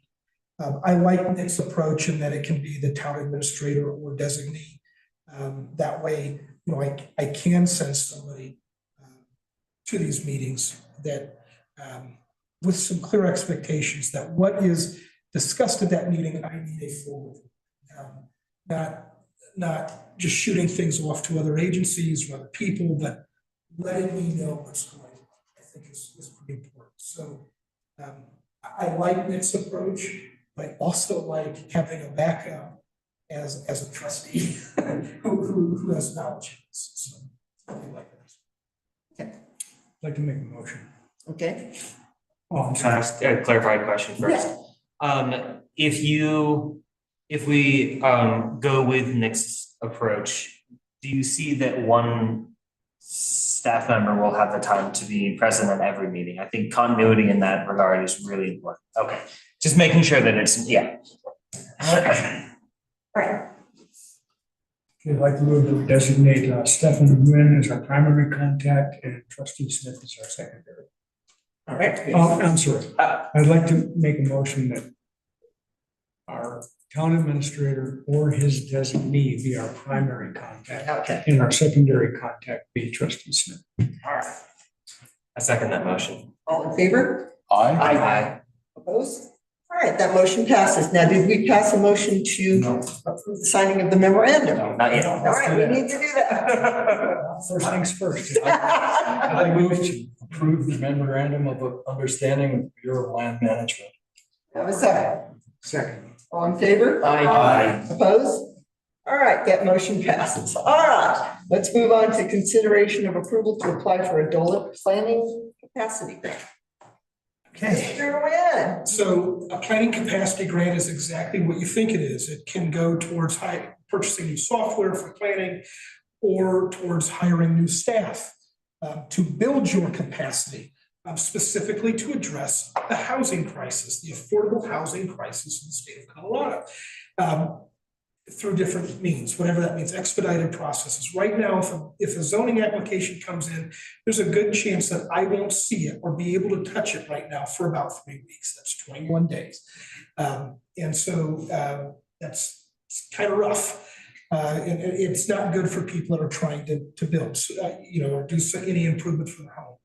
I like Nick's approach in that it can be the town administrator or designee. That way, I can send somebody to these meetings that with some clear expectations that what is discussed at that meeting, I need a full review. Not just shooting things off to other agencies or other people, but letting me know what's going on. I think is pretty important. So I like Nick's approach, but also like having a backup as a trustee who has knowledge of this. So something like that. Okay. I'd like to make a motion. Okay. Can I ask a clarified question first? Yeah. If we go with Nick's approach, do you see that one staff member will have the time to be present at every meeting. I think continuity in that regard is really important. Okay, just making sure that it's, yeah. Right. Okay, I'd like to move to designate Stephanie Nguyen as our primary contact and trustee Smith as our secondary. All right. I'm sorry. I'd like to make a motion that our town administrator or his designee be our primary contact. Okay. And our secondary contact be trustee Smith. All right. I second that motion. All in favor? Aye. Opposed? All right, that motion passes. Now, did we pass a motion to approve the signing of the memorandum? No, not yet. All right, we need to do that. First things first. I move to approve the memorandum of understanding with Bureau of Land Management. Have a second. Second. All in favor? Aye. Opposed? All right, that motion passes. All right, let's move on to consideration of approval to apply for a DOLA planning capacity grant. Okay. Mr. Nguyen. So a planning capacity grant is exactly what you think it is. It can go towards purchasing new software for planning or towards hiring new staff to build your capacity, specifically to address the housing crisis, the affordable housing crisis in the state of Colorado. Through different means, whatever that means, expedited processes. Right now, if a zoning application comes in, there's a good chance that I won't see it or be able to touch it right now for about 3 weeks. That's 21 days. And so that's kind of rough. And it's not good for people that are trying to build, or do any improvement for their home.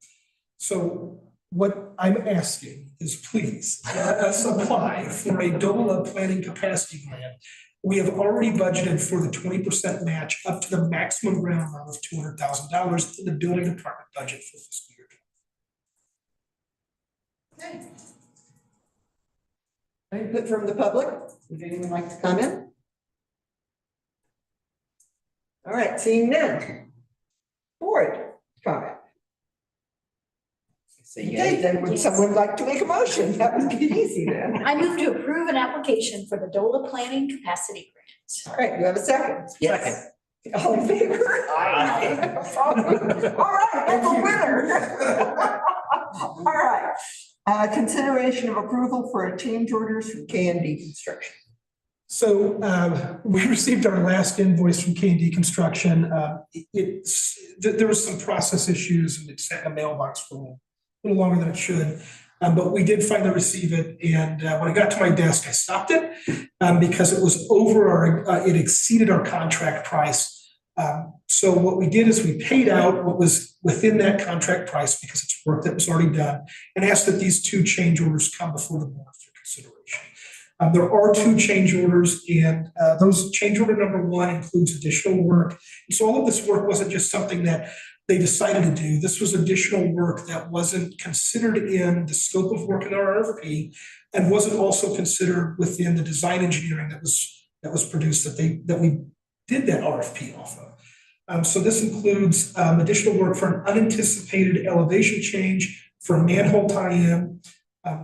So what I'm asking is please let us apply for a DOLA planning capacity grant. We have already budgeted for the 20% match up to the maximum grant amount of $200,000 in the building department budget for fiscal year. Okay. Input from the public? Would anyone like to comment? All right, seeing none. Board comment. Okay, then would someone like to make a motion? That would be easy then. I move to approve an application for the DOLA Planning Capacity Grant. All right, you have a second? Yes. All in favor? Aye. All right, that's a winner. All right, consideration of approval for change orders from K&D Construction. So we received our last invoice from K&D Construction. There was some process issues and it sat in a mailbox for a little longer than it should. But we did finally receive it. And when I got to my desk, I stopped it because it was it exceeded our contract price. So what we did is we paid out what was within that contract price because it's work that was already done and asked that these 2 change orders come before the board for consideration. There are 2 change orders and those change order number 1 includes additional work. And so all of this work wasn't just something that they decided to do. This was additional work that wasn't considered in the scope of work in our RFP and wasn't also considered within the design engineering that was produced that we did that RFP off of. So this includes additional work for an unanticipated elevation change for a manhole tie-in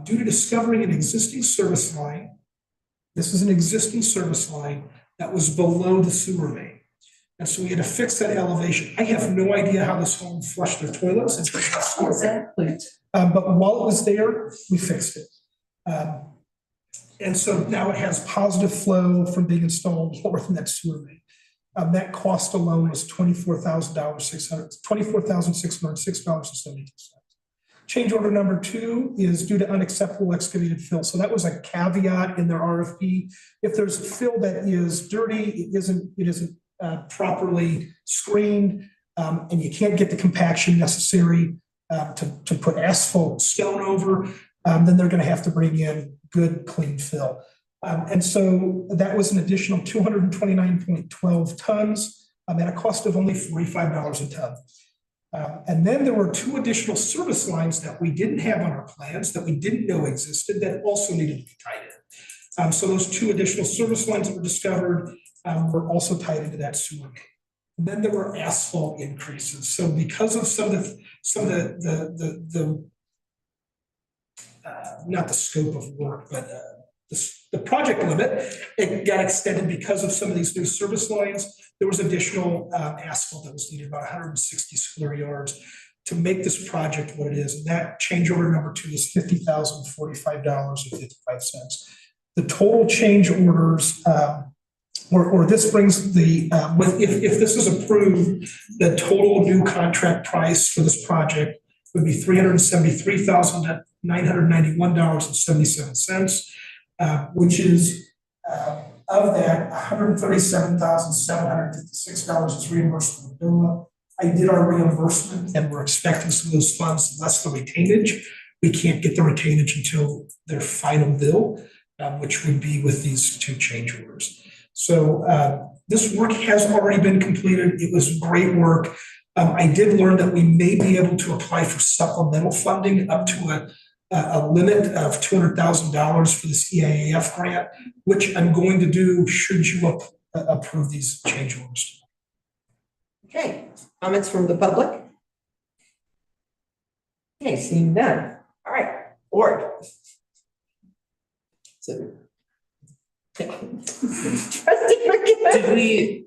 due to discovering an existing service line. This is an existing service line that was below the sewer main. And so we had to fix that elevation. I have no idea how this home flushed their toilets. Exactly. But while it was there, we fixed it. And so now it has positive flow from being installed lower than that sewer main. That cost alone was $24,606.72. Change order number 2 is due to unacceptable excavated fill. So that was a caveat in their RFP. If there's fill that is dirty, it isn't properly screened, and you can't get the compaction necessary to put asphalt stone over, then they're going to have to bring in good, clean fill. And so that was an additional 229.12 tons at a cost of only $45 a ton. And then there were 2 additional service lines that we didn't have on our plans that we didn't know existed that also needed to be tied in. So those 2 additional service lines that were discovered were also tied into that sewer main. And then there were asphalt increases. So because of some of the not the scope of work, but the project limit. It got extended because of some of these new service lines. There was additional asphalt that was needed, about 160 square yards to make this project what it is. And that change order number 2 is $50,045.55. The total change orders, or this brings the, if this is approved, the total new contract price for this project would be $373,991.77, which is, of that, $137,756 is reimbursed from the DOLA. I did our reimbursement and we're expecting some of those funds, less the retainage. We can't get the retainage until their final bill, which would be with these 2 change orders. So this work has already been completed. It was great work. I did learn that we may be able to apply for supplemental funding up to a limit of $200,000 for this EIAF grant, which I'm going to do should you approve these change orders. Okay, comments from the public? Okay, seeing none. All right, board. So Did we,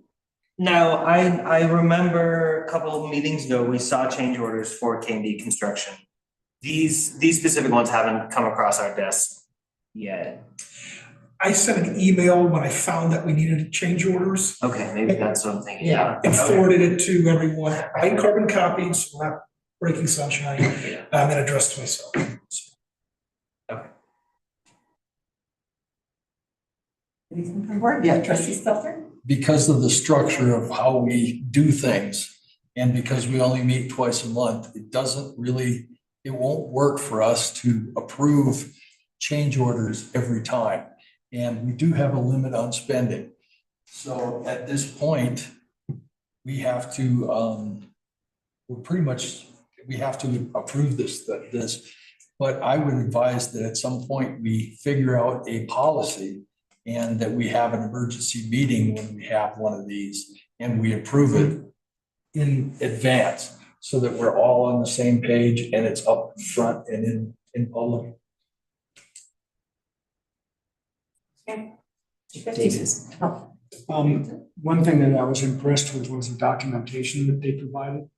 now, I remember a couple of meetings ago, we saw change orders for K&D construction. These specific ones haven't come across our desk yet. I sent an email when I found that we needed change orders. Okay, maybe that's what I'm thinking. Yeah. And forwarded it to everyone. I had carbon copies, so we're not breaking sunshine, and addressed to myself. Anything from board? Yeah, trustee Stelter? Because of the structure of how we do things, and because we only meet twice a month, it won't work for us to approve change orders every time. And we do have a limit on spending. So at this point, we have to, we have to approve this. But I would advise that at some point we figure out a policy and that we have an emergency meeting when we have one of these and we approve it in advance so that we're all on the same page and it's up front and in public. One thing that I was impressed with was the documentation that they provided,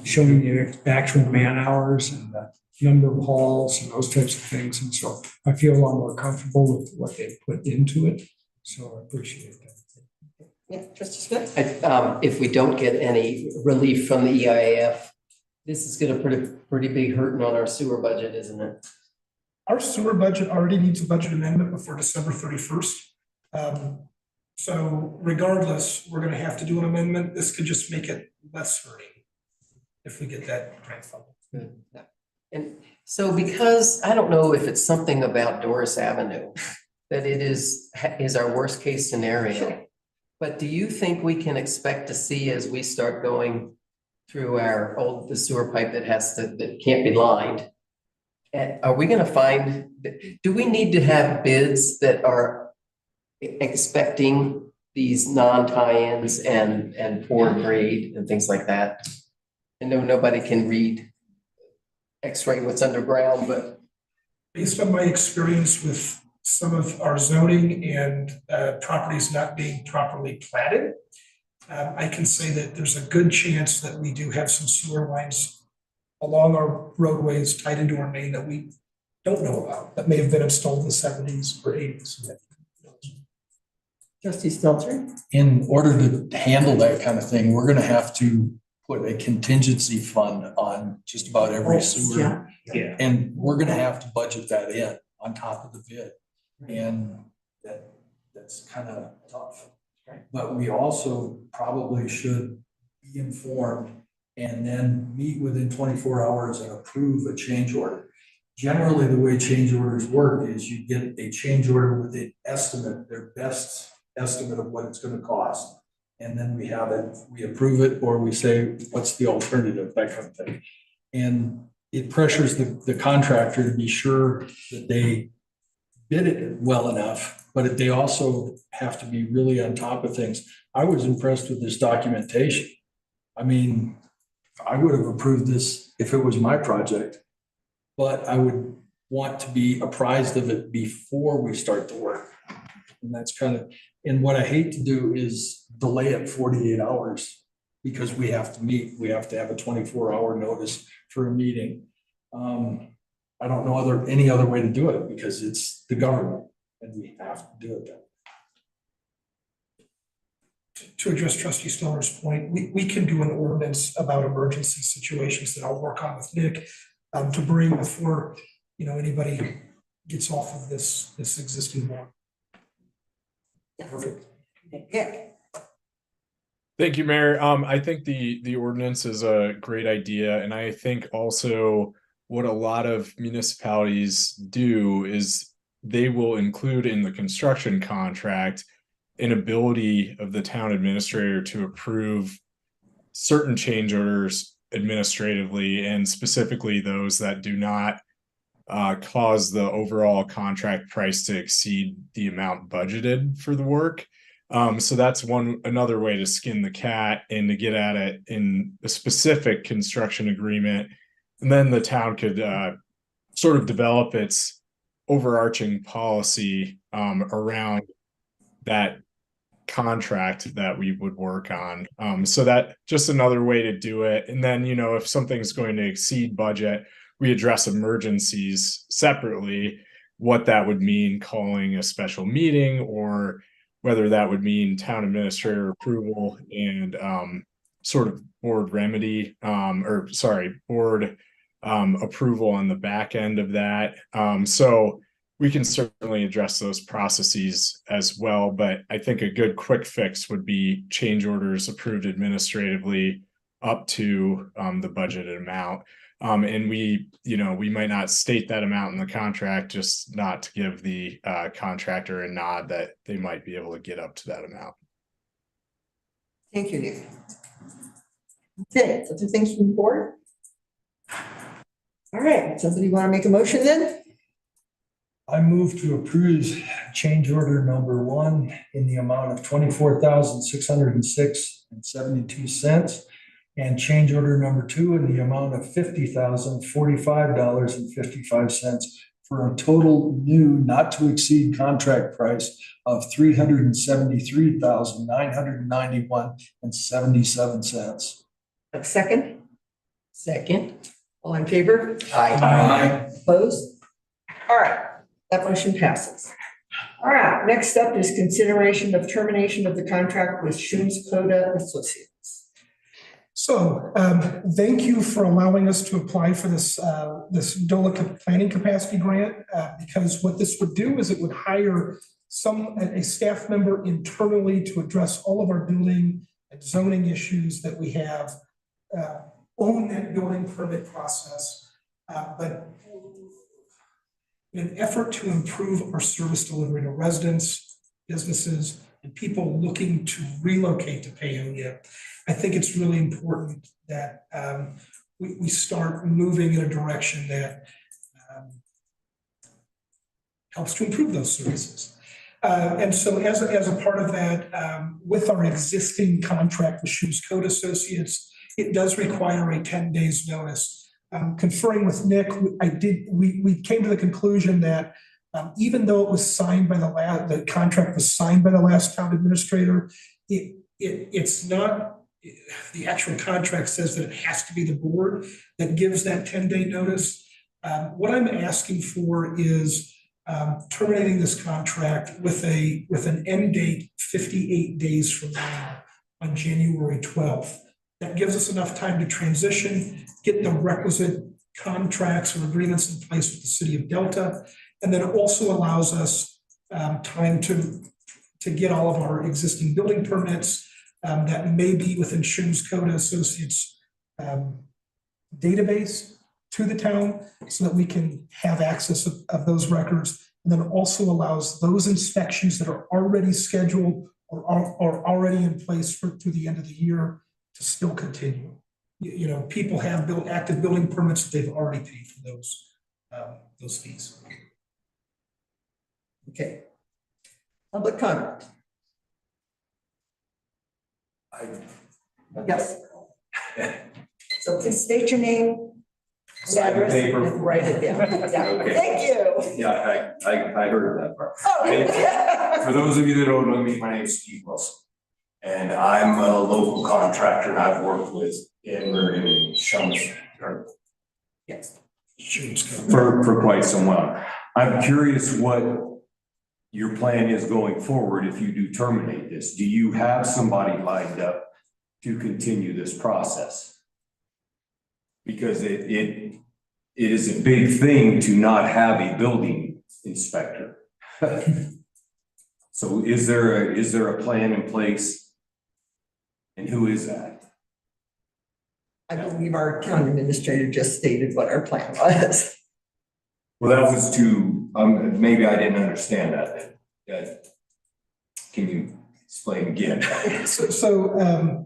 showing the actual man hours and the number of halls and those types of things. And so I feel a lot more comfortable with what they put into it. So I appreciate that. Yeah, trustee Smith? if we don't get any relief from the EIAF, this is gonna put a pretty big hurting on our sewer budget, isn't it? Our sewer budget already needs a budget amendment before December 31st. So regardless, we're gonna have to do an amendment. This could just make it less hurting if we get that grant funding. Good. And so because, I don't know if it's something about Doris Avenue, that it is our worst case scenario. But do you think we can expect to see as we start going through the sewer pipe that can't be lined? And are we gonna find, do we need to have bids that are expecting these non-tie-ins and poor grade and things like that? I know nobody can read X-ray what's underground, but. Based on my experience with some of our zoning and properties not being properly platted, I can say that there's a good chance that we do have some sewer lines along our roadways tied into our main that we don't know about, that may have been installed in the 70s or 80s. Trustee Stelter? In order to handle that kind of thing, we're gonna have to put a contingency fund on just about every sewer. Yeah. And we're gonna have to budget that in on top of the bid. And that's kind of tough. But we also probably should be informed and then meet within 24 hours and approve a change order. Generally, the way change orders work is you get a change order with an estimate, their best estimate of what it's going to cost. And then we have it, we approve it, or we say, what's the alternative, that kind of thing. And it pressures the contractor to be sure that they bid it well enough, but they also have to be really on top of things. I was impressed with this documentation. I mean, I would have approved this if it was my project, but I would want to be apprised of it before we start the work. And that's kind of, and what I hate to do is delay it 48 hours because we have to meet, we have to have a 24-hour notice for a meeting. I don't know any other way to do it because it's the government and we have to do it that way. To address trustee Stoner's point, we can do an ordinance about emergency situations that I'll work on with Nick to bring before, anybody gets off of this existing one. Perfect. Yeah. Thank you, Mayor. I think the ordinance is a great idea, and I think also what a lot of municipalities do is they will include in the construction contract an ability of the town administrator to approve certain change orders administratively, and specifically those that do not cause the overall contract price to exceed the amount budgeted for the work. So that's another way to skin the cat and to get at it in a specific construction agreement. And then the town could sort of develop its overarching policy around that contract that we would work on. So that just another way to do it. And then, if something's going to exceed budget, we address emergencies separately, what that would mean calling a special meeting, or whether that would mean town administrator approval and sort of board remedy, board approval on the back end of that. So we can certainly address those processes as well, but I think a good quick fix would be change orders approved administratively up to the budgeted amount. And we might not state that amount in the contract, just not to give the contractor a nod that they might be able to get up to that amount. Thank you, Nick. Okay, other things from the board? All right, somebody want to make a motion then? I move to approve change order number 1 in the amount of $24,606.72, and change order number 2 in the amount of $50,045.55 for a total new not to exceed contract price of $373,991.77. A second? Second. All in favor? Aye. Opposed? All right, that motion passes. All right, next up is consideration of termination of the contract with Shoes Coda Associates. So thank you for allowing us to apply for this DOLA planning capacity grant, because what this would do is it would hire a staff member internally to address all of our building and zoning issues that we have, own that building permit process, but in an effort to improve our service delivery to residents, businesses, and people looking to relocate to Paonia, I think it's really important that we start moving in a direction that helps to improve those services. And so as a part of that, with our existing contract with Shoes Code Associates, it does require a 10 days notice. Conferring with Nick, we came to the conclusion that even though it was signed by the contract was signed by the last town administrator, it's not, the actual contract says that it has to be the board that gives that 10-day notice. What I'm asking for is terminating this contract with an end date 58 days from now on January 12th. That gives us enough time to transition, get the requisite contracts or agreements in place with the city of Delta, and then it also allows us time to get all of our existing building permits that may be within Shoes Code Associates database to the town so that we can have access of those records, and then also allows those inspections that are already scheduled or are already in place through the end of the year to still continue. People have active building permits, they've already paid for those fees. Okay. Public comment. Yes. So please state your name, Address paper. and write it down. Yeah, Okay. thank you. Yeah, I heard of that part. Oh, For those of you that don't know me, my name is Steve Wilson. And I'm a local contractor and I've worked with in Bergen and Shums yes. for quite some while. I'm curious what your plan is going forward if you do terminate this. Do you have somebody lined up to continue this process? Because it is a big thing to not have a building inspector. So is there a plan in place? And who is that? I believe our county administrator just stated what our plan was. Well, that was to, maybe I didn't understand that. Can you explain again? So,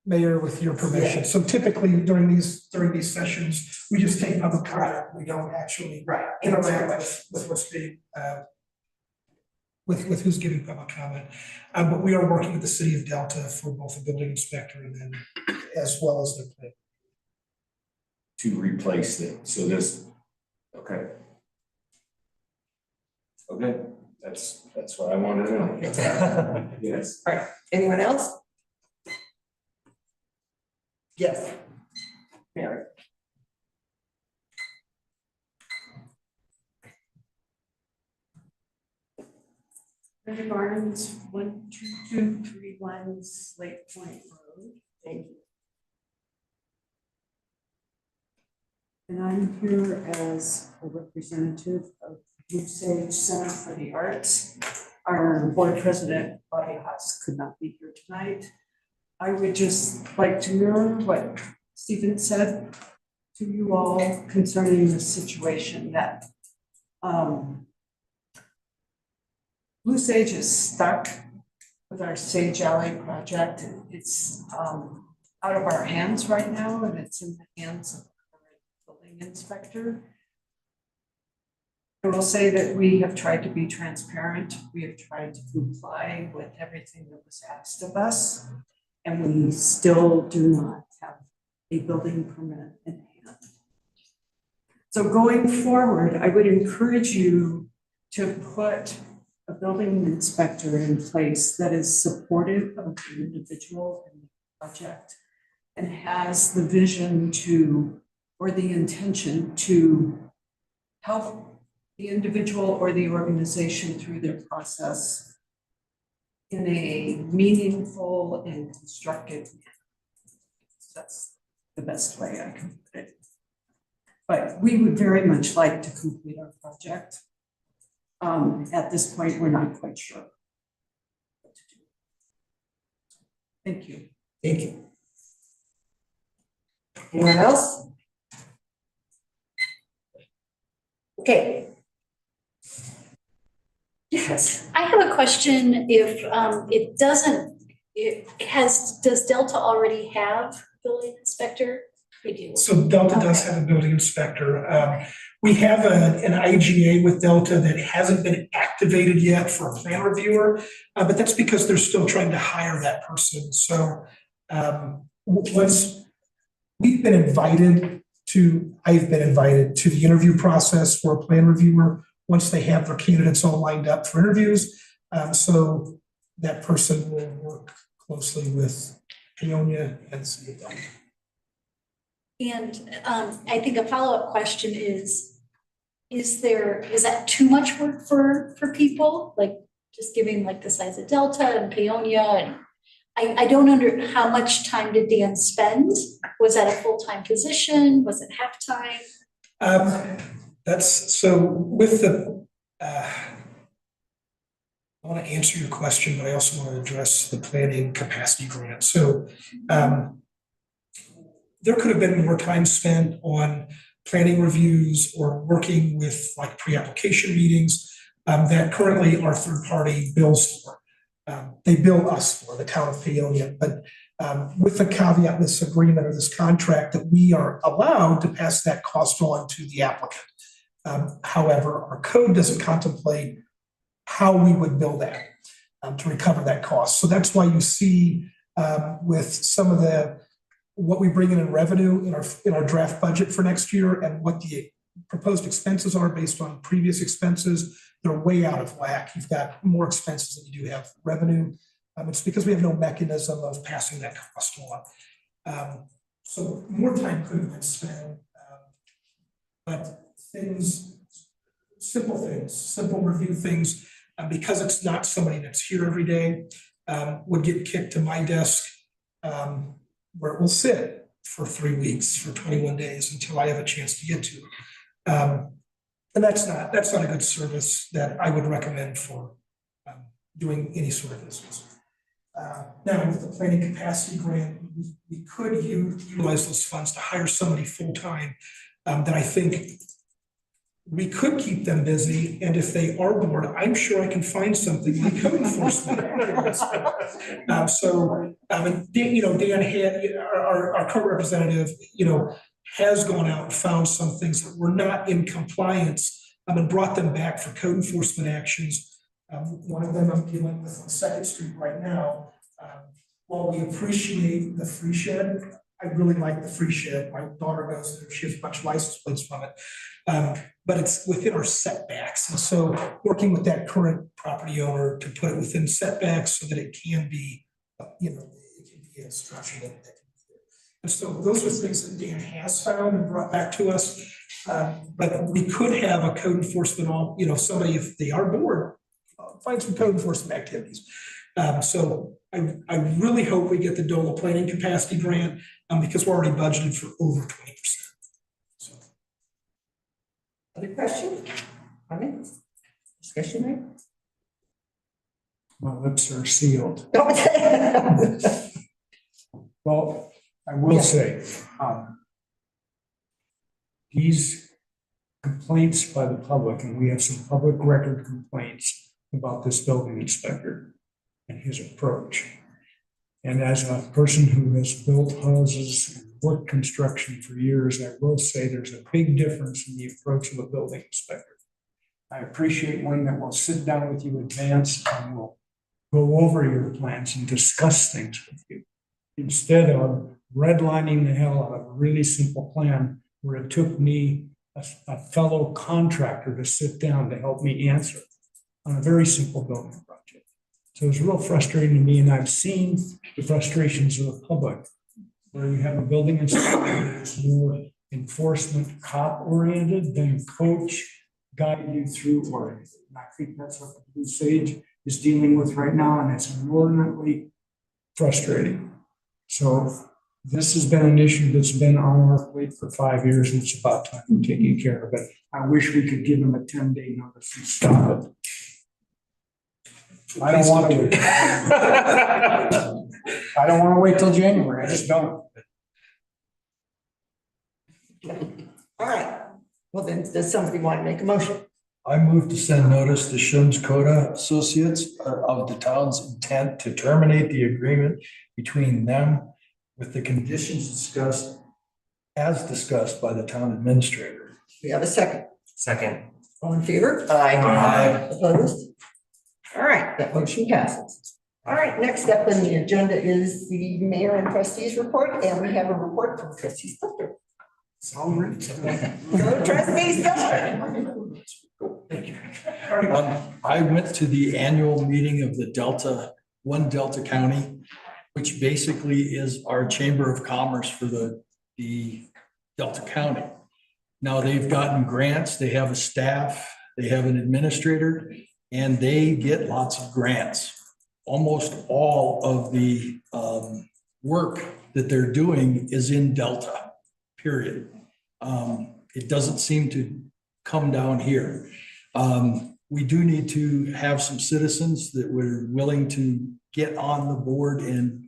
Mayor, with your permission, so typically during these sessions, we just take public comment. We don't actually interact with what's being, with who's giving public comment. But we are working with the city of Delta for both a building inspector and then as well as their plan. To replace them, so this, okay. Okay, that's what I wanted to know. Yes. All right, anyone else? Yes. Mary. Brenda Barnes, 12231 Slate Point Road. Thank you. And I'm here as a representative of Blue Sage Center for the Arts. Our board president, Bobby Haas, could not be here tonight. I would just like to mirror what Stephen said to you all concerning the situation that Blue Sage is stuck with our Sage Alley project. It's out of our hands right now, and it's in the hands of the building inspector. I will say that we have tried to be transparent. We have tried to comply with everything that was asked of us, and we still do not have a building permit in hand. So going forward, I would encourage you to put a building inspector in place that is supportive of the individual and the project and has the vision to, or the intention to help the individual or the organization through their process in a meaningful and constructive manner. That's the best way I can put it. But we would very much like to complete our project. At this point, we're not quite sure what to do. Thank you. Thank you. Anyone else? Okay. Yes, I have a question. If does Delta already have building inspector? We do. So Delta does have a building inspector. We have an IGA with Delta that hasn't been activated yet for a plan reviewer, but that's because they're still trying to hire that person. So once I've been invited to the interview process for a plan reviewer once they have their candidates all lined up for interviews. So that person will work closely with Peonia and City of Delta. And I think a follow-up question is that too much work for people? Like just giving like the size of Delta and Peonia, and I don't how much time did Dan spend? Was that a full-time position? Was it half-time? That's so with the, I want to answer your question, but I also want to address the planning capacity grant. So there could have been more time spent on planning reviews or working with like pre-application meetings that currently our third party bills for. They bill us for, the town of Peonia, but with the caveat, this agreement or this contract that we are allowed to pass that cost on to the applicant. However, our code doesn't contemplate how we would bill that to recover that cost. So that's why you see with some of the what we bring in revenue in our draft budget for next year and what the proposed expenses are based on previous expenses, they're way out of whack. You've got more expenses than you do have revenue. It's because we have no mechanism of passing that cost on. So more time could have been spent, but simple review things, because it's not somebody that's here every day, would get kicked to my desk, where it will sit for 3 weeks, for 21 days until I have a chance to get to it. And that's not a good service that I would recommend for doing any sort of business. Now, with the planning capacity grant, we could utilize those funds to hire somebody full-time that I think we could keep them busy, and if they are bored, I'm sure I can find something like code enforcement. And Dan had, our co-representative, has gone out and found some things that were not in compliance, and brought them back for code enforcement actions. One of them I'm dealing with on Second Street right now. While we appreciate the free shed, I really like the free shed. My daughter goes there, she has a bunch of license plates from it. But it's within our setbacks. And so working with that current property owner to put it within setbacks so that it can be, it can be a structure that can be there. And so those are things that Dan has found and brought back to us. But we could have a code enforcement somebody, if they are bored, find some code enforcement activities. So I really hope we get the DOLA planning capacity grant because we're already budgeted for over 20%. So. Other questions, comments, discussion? My lips are sealed. Well, I will say, these complaints by the public, and we have some public record complaints about this building inspector and his approach. And as a person who has built houses and worked construction for years, I will say there's a big difference in the approach of a building inspector. I appreciate one that will sit down with you in advance and will go over your plans and discuss things with you, instead of redlining the hell out of a really simple plan where it took me, a fellow contractor, to sit down to help me answer on a very simple building project. So it's real frustrating to me, and I've seen the frustrations of the public, where you have a building inspector that's more enforcement cop oriented than coach, guide you through oriented. And I think that's what the Blue Sage is dealing with right now, and it's inordinately frustrating. So this has been an issue that's been on our plate for 5 years, and it's about time we're taking care of it. I wish we could give them a 10-day notice and stop it. I don't want to. I don't want to wait till January. I just don't. All right. Well, then, does somebody want to make a motion? I move to send notice to Shuns Coda Associates of the town's intent to terminate the agreement between them with the conditions discussed by the town administrator. We have a second. Second. All in favor? Aye. Opposed? All right, that motion passes. All right, next up on the agenda is the mayor and trustees report, and we have a report from trustee Spector. It's all written. Go trustee Spector. Thank you. I went to the annual meeting of the Delta County, which basically is our Chamber of Commerce for the Delta County. Now, they've gotten grants, they have a staff, they have an administrator, and they get lots of grants. Almost all of the work that they're doing is in Delta, period. It doesn't seem to come down here. We do need to have some citizens that were willing to get on the board and,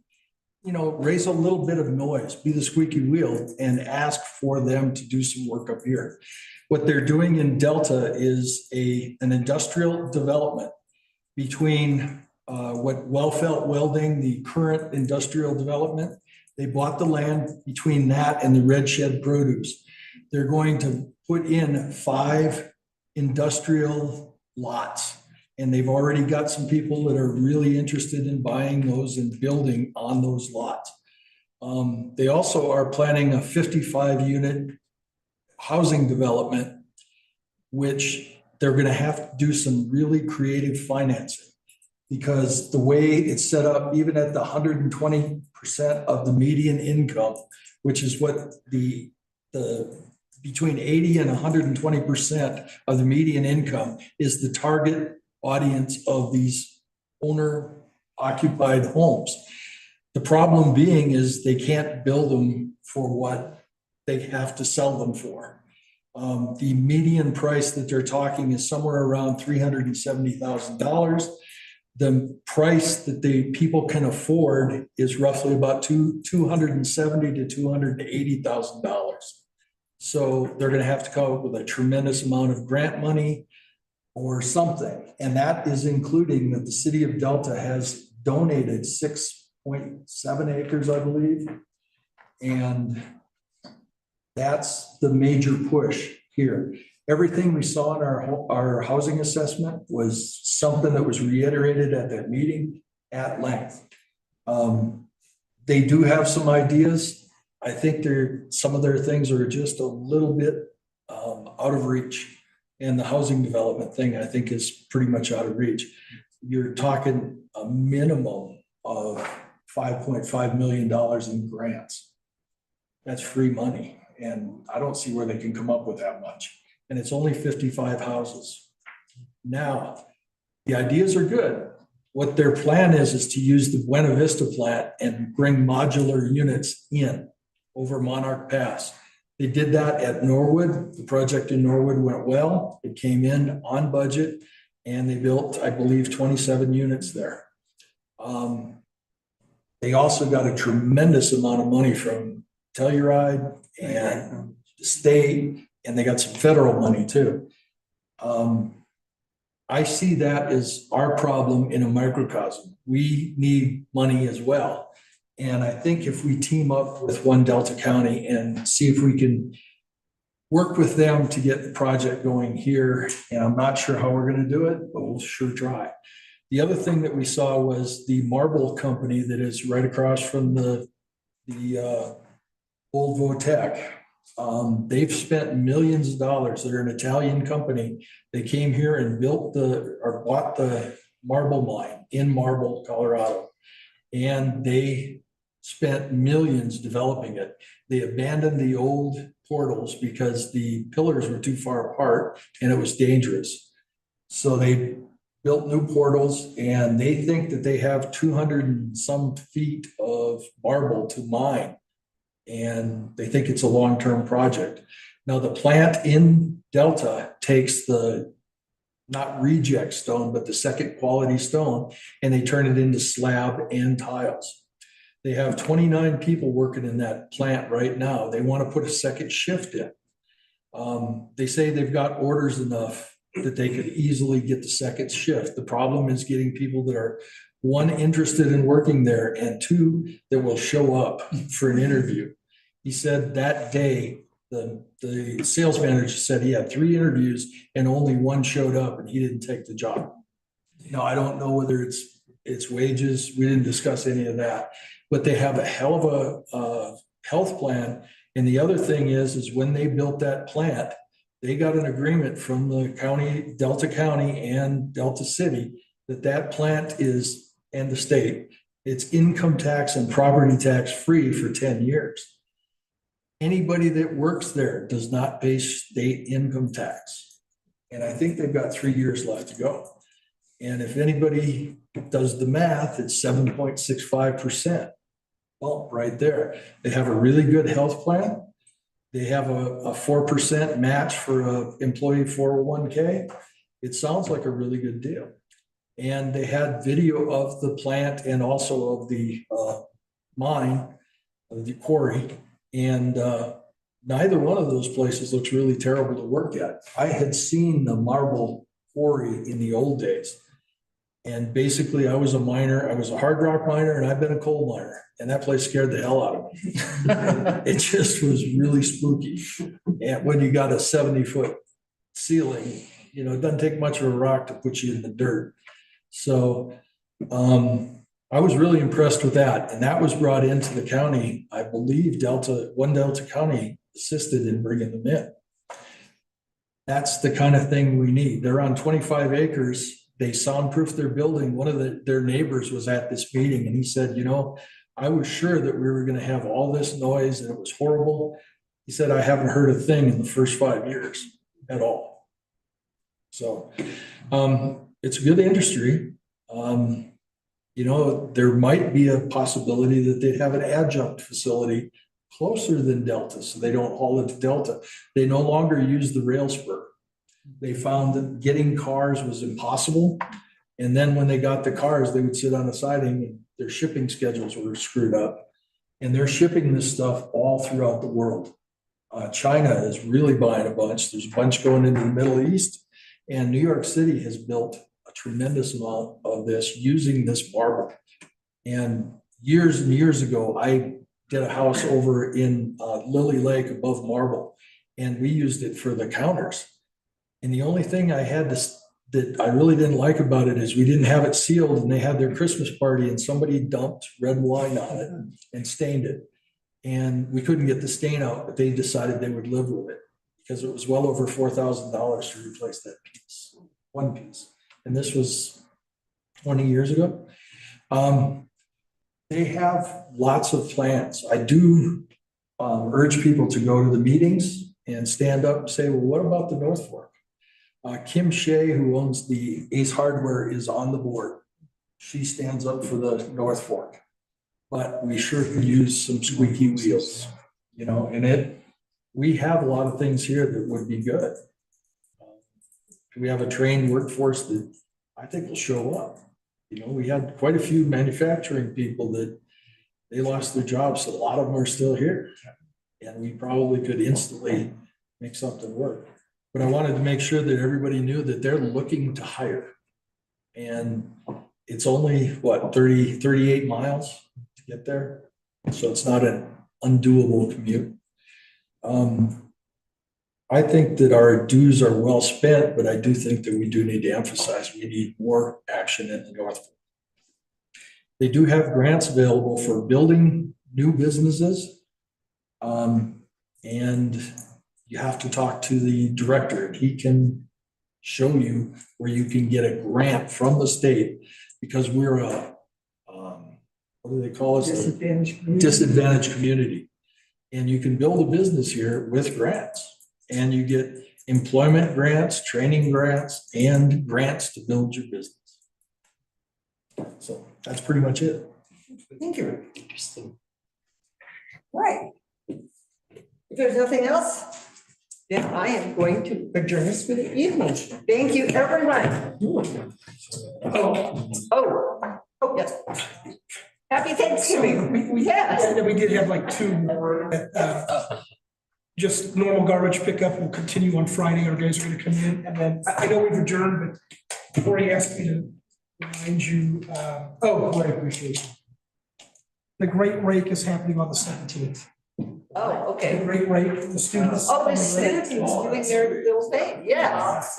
raise a little bit of noise, be the squeaky wheel, and ask for them to do some work up here. What they're doing in Delta is an industrial development between what Wellfelt Welding, the current industrial development. They bought the land between that and the Red Shed Produce. They're going to put in 5 industrial lots. And they've already got some people that are really interested in buying those and building on those lots. They also are planning a 55-unit housing development, which they're gonna have to do some really creative financing. Because the way it's set up, even at the 120% of the median income, which is what the between 80 and 120% of the median income is the target audience of these owner occupied homes. The problem being is they can't build them for what they have to sell them for. The median price that they're talking is somewhere around $370,000. The price that the people can afford is roughly about $270,000 to $280,000. So they're gonna have to come up with a tremendous amount of grant money or something. And that is including that the city of Delta has donated 6.7 acres, I believe. And that's the major push here. Everything we saw in our housing assessment was something that was reiterated at that meeting at length. They do have some ideas. I think some of their things are just a little bit out of reach. And the housing development thing, I think, is pretty much out of reach. You're talking a minimum of $5.5 million in grants. That's free money. And I don't see where they can come up with that much. And it's only 55 houses. Now, the ideas are good. What their plan is to use the Buena Vista plant and bring modular units in over Monarch Pass. They did that at Norwood. The project in Norwood went well. It came in on budget and they built, I believe, 27 units there. They also got a tremendous amount of money from Telluride and the state, and they got some federal money too. I see that as our problem in a microcosm. We need money as well. And I think if we team up with One Delta County and see if we can work with them to get the project going here, and I'm not sure how we're gonna do it, but we'll sure try. The other thing that we saw was the marble company that is right across from the old Votech. They've spent millions of dollars. They're an Italian company. They came here and bought the marble mine in Marble, Colorado. And they spent millions developing it. They abandoned the old portals because the pillars were too far apart and it was dangerous. So they built new portals and they think that they have 200 and some feet of marble to mine. And they think it's a long-term project. Now the plant in Delta takes the, not reject stone, but the second quality stone, and they turn it into slab and tiles. They have 29 people working in that plant right now. They want to put a second shift in. They say they've got orders enough that they could easily get the second shift. The problem is getting people that are, one, interested in working there, and two, that will show up for an interview. He said that day, the sales manager said he had 3 interviews and only 1 showed up and he didn't take the job. Now, I don't know whether it's wages. We didn't discuss any of that, but they have a hell of a health plan. And the other thing is when they built that plant, they got an agreement from the county, Delta County and Delta City, that plant is, and the state, it's income tax and property tax free for 10 years. Anybody that works there does not pay state income tax. And I think they've got 3 years left to go. And if anybody does the math, it's 7.65%. Well, right there. They have a really good health plan. They have a 4% match for an employee 401k. It sounds like a really good deal. And they had video of the plant and also of the mine, of the quarry. And neither one of those places looks really terrible to work at. I had seen the marble quarry in the old days. And basically I was a miner, I was a hard rock miner, and I've been a coal miner. And that place scared the hell out of me. It just was really spooky. And when you got a 70-foot ceiling, it doesn't take much of a rock to put you in the dirt. So I was really impressed with that, and that was brought into the county. I believe Delta County assisted in bringing them in. That's the kind of thing we need. They're on 25 acres. They soundproofed their building. One of their neighbors was at this meeting and he said, you know, I was sure that we were gonna have all this noise and it was horrible. He said, I haven't heard a thing in the first 5 years at all. So it's a good industry. You know, there might be a possibility that they'd have an adjunct facility closer than Delta, so they don't haul it to Delta. They no longer use the rail spur. They found that getting cars was impossible. And then when they got the cars, they would sit on the siding and their shipping schedules were screwed up. And they're shipping this stuff all throughout the world. China is really buying a bunch. There's a bunch going into the Middle East. And New York City has built a tremendous amount of this using this marble. And years ago, I did a house over in Lily Lake above Marble, and we used it for the counters. And the only thing I had that I really didn't like about it is we didn't have it sealed, and they had their Christmas party and somebody dumped red wine on it and stained it. And we couldn't get the stain out, but they decided they would live with it because it was well over $4,000 to replace that piece, one piece. And this was 20 years ago. They have lots of plans. I do urge people to go to the meetings and stand up and say, well, what about the North Fork? Kim Shea, who owns the Ace Hardware, is on the board. She stands up for the North Fork. But we sure could use some squeaky wheels, you know, and we have a lot of things here that would be good. We have a trained workforce that I think will show up. You know, we had quite a few manufacturing people that they lost their jobs. So a lot of them are still here. And we probably could instantly make something work. But I wanted to make sure that everybody knew that they're looking to hire. And it's only, what, 38 miles to get there? So it's not an undoable commute. I think that our dues are well spent, but I do think that we do need to emphasize we need more action in the North Fork. They do have grants available for building new businesses. And you have to talk to the director and he can show you where you can get a grant from the state because we're a, what do they call us? Disadvantaged community. And you can build a business here with grants. And you get employment grants, training grants, and grants to build your business. So that's pretty much it. Thank you. Interesting. Right. If there's nothing else, then I am going to adjourn us for the evening. Thank you, everyone. Oh, yes. Happy Thanksgiving. Yes. And then we did have like two more. Just normal garbage pickup will continue on Friday. Our guys are gonna come in, and then I know we've adjourned, but Cory asked me to remind you, what appreciation. The Great Rake is happening on the 17th. Oh, okay. The Great Rake, the students. Oh, the students doing their little thing, yes.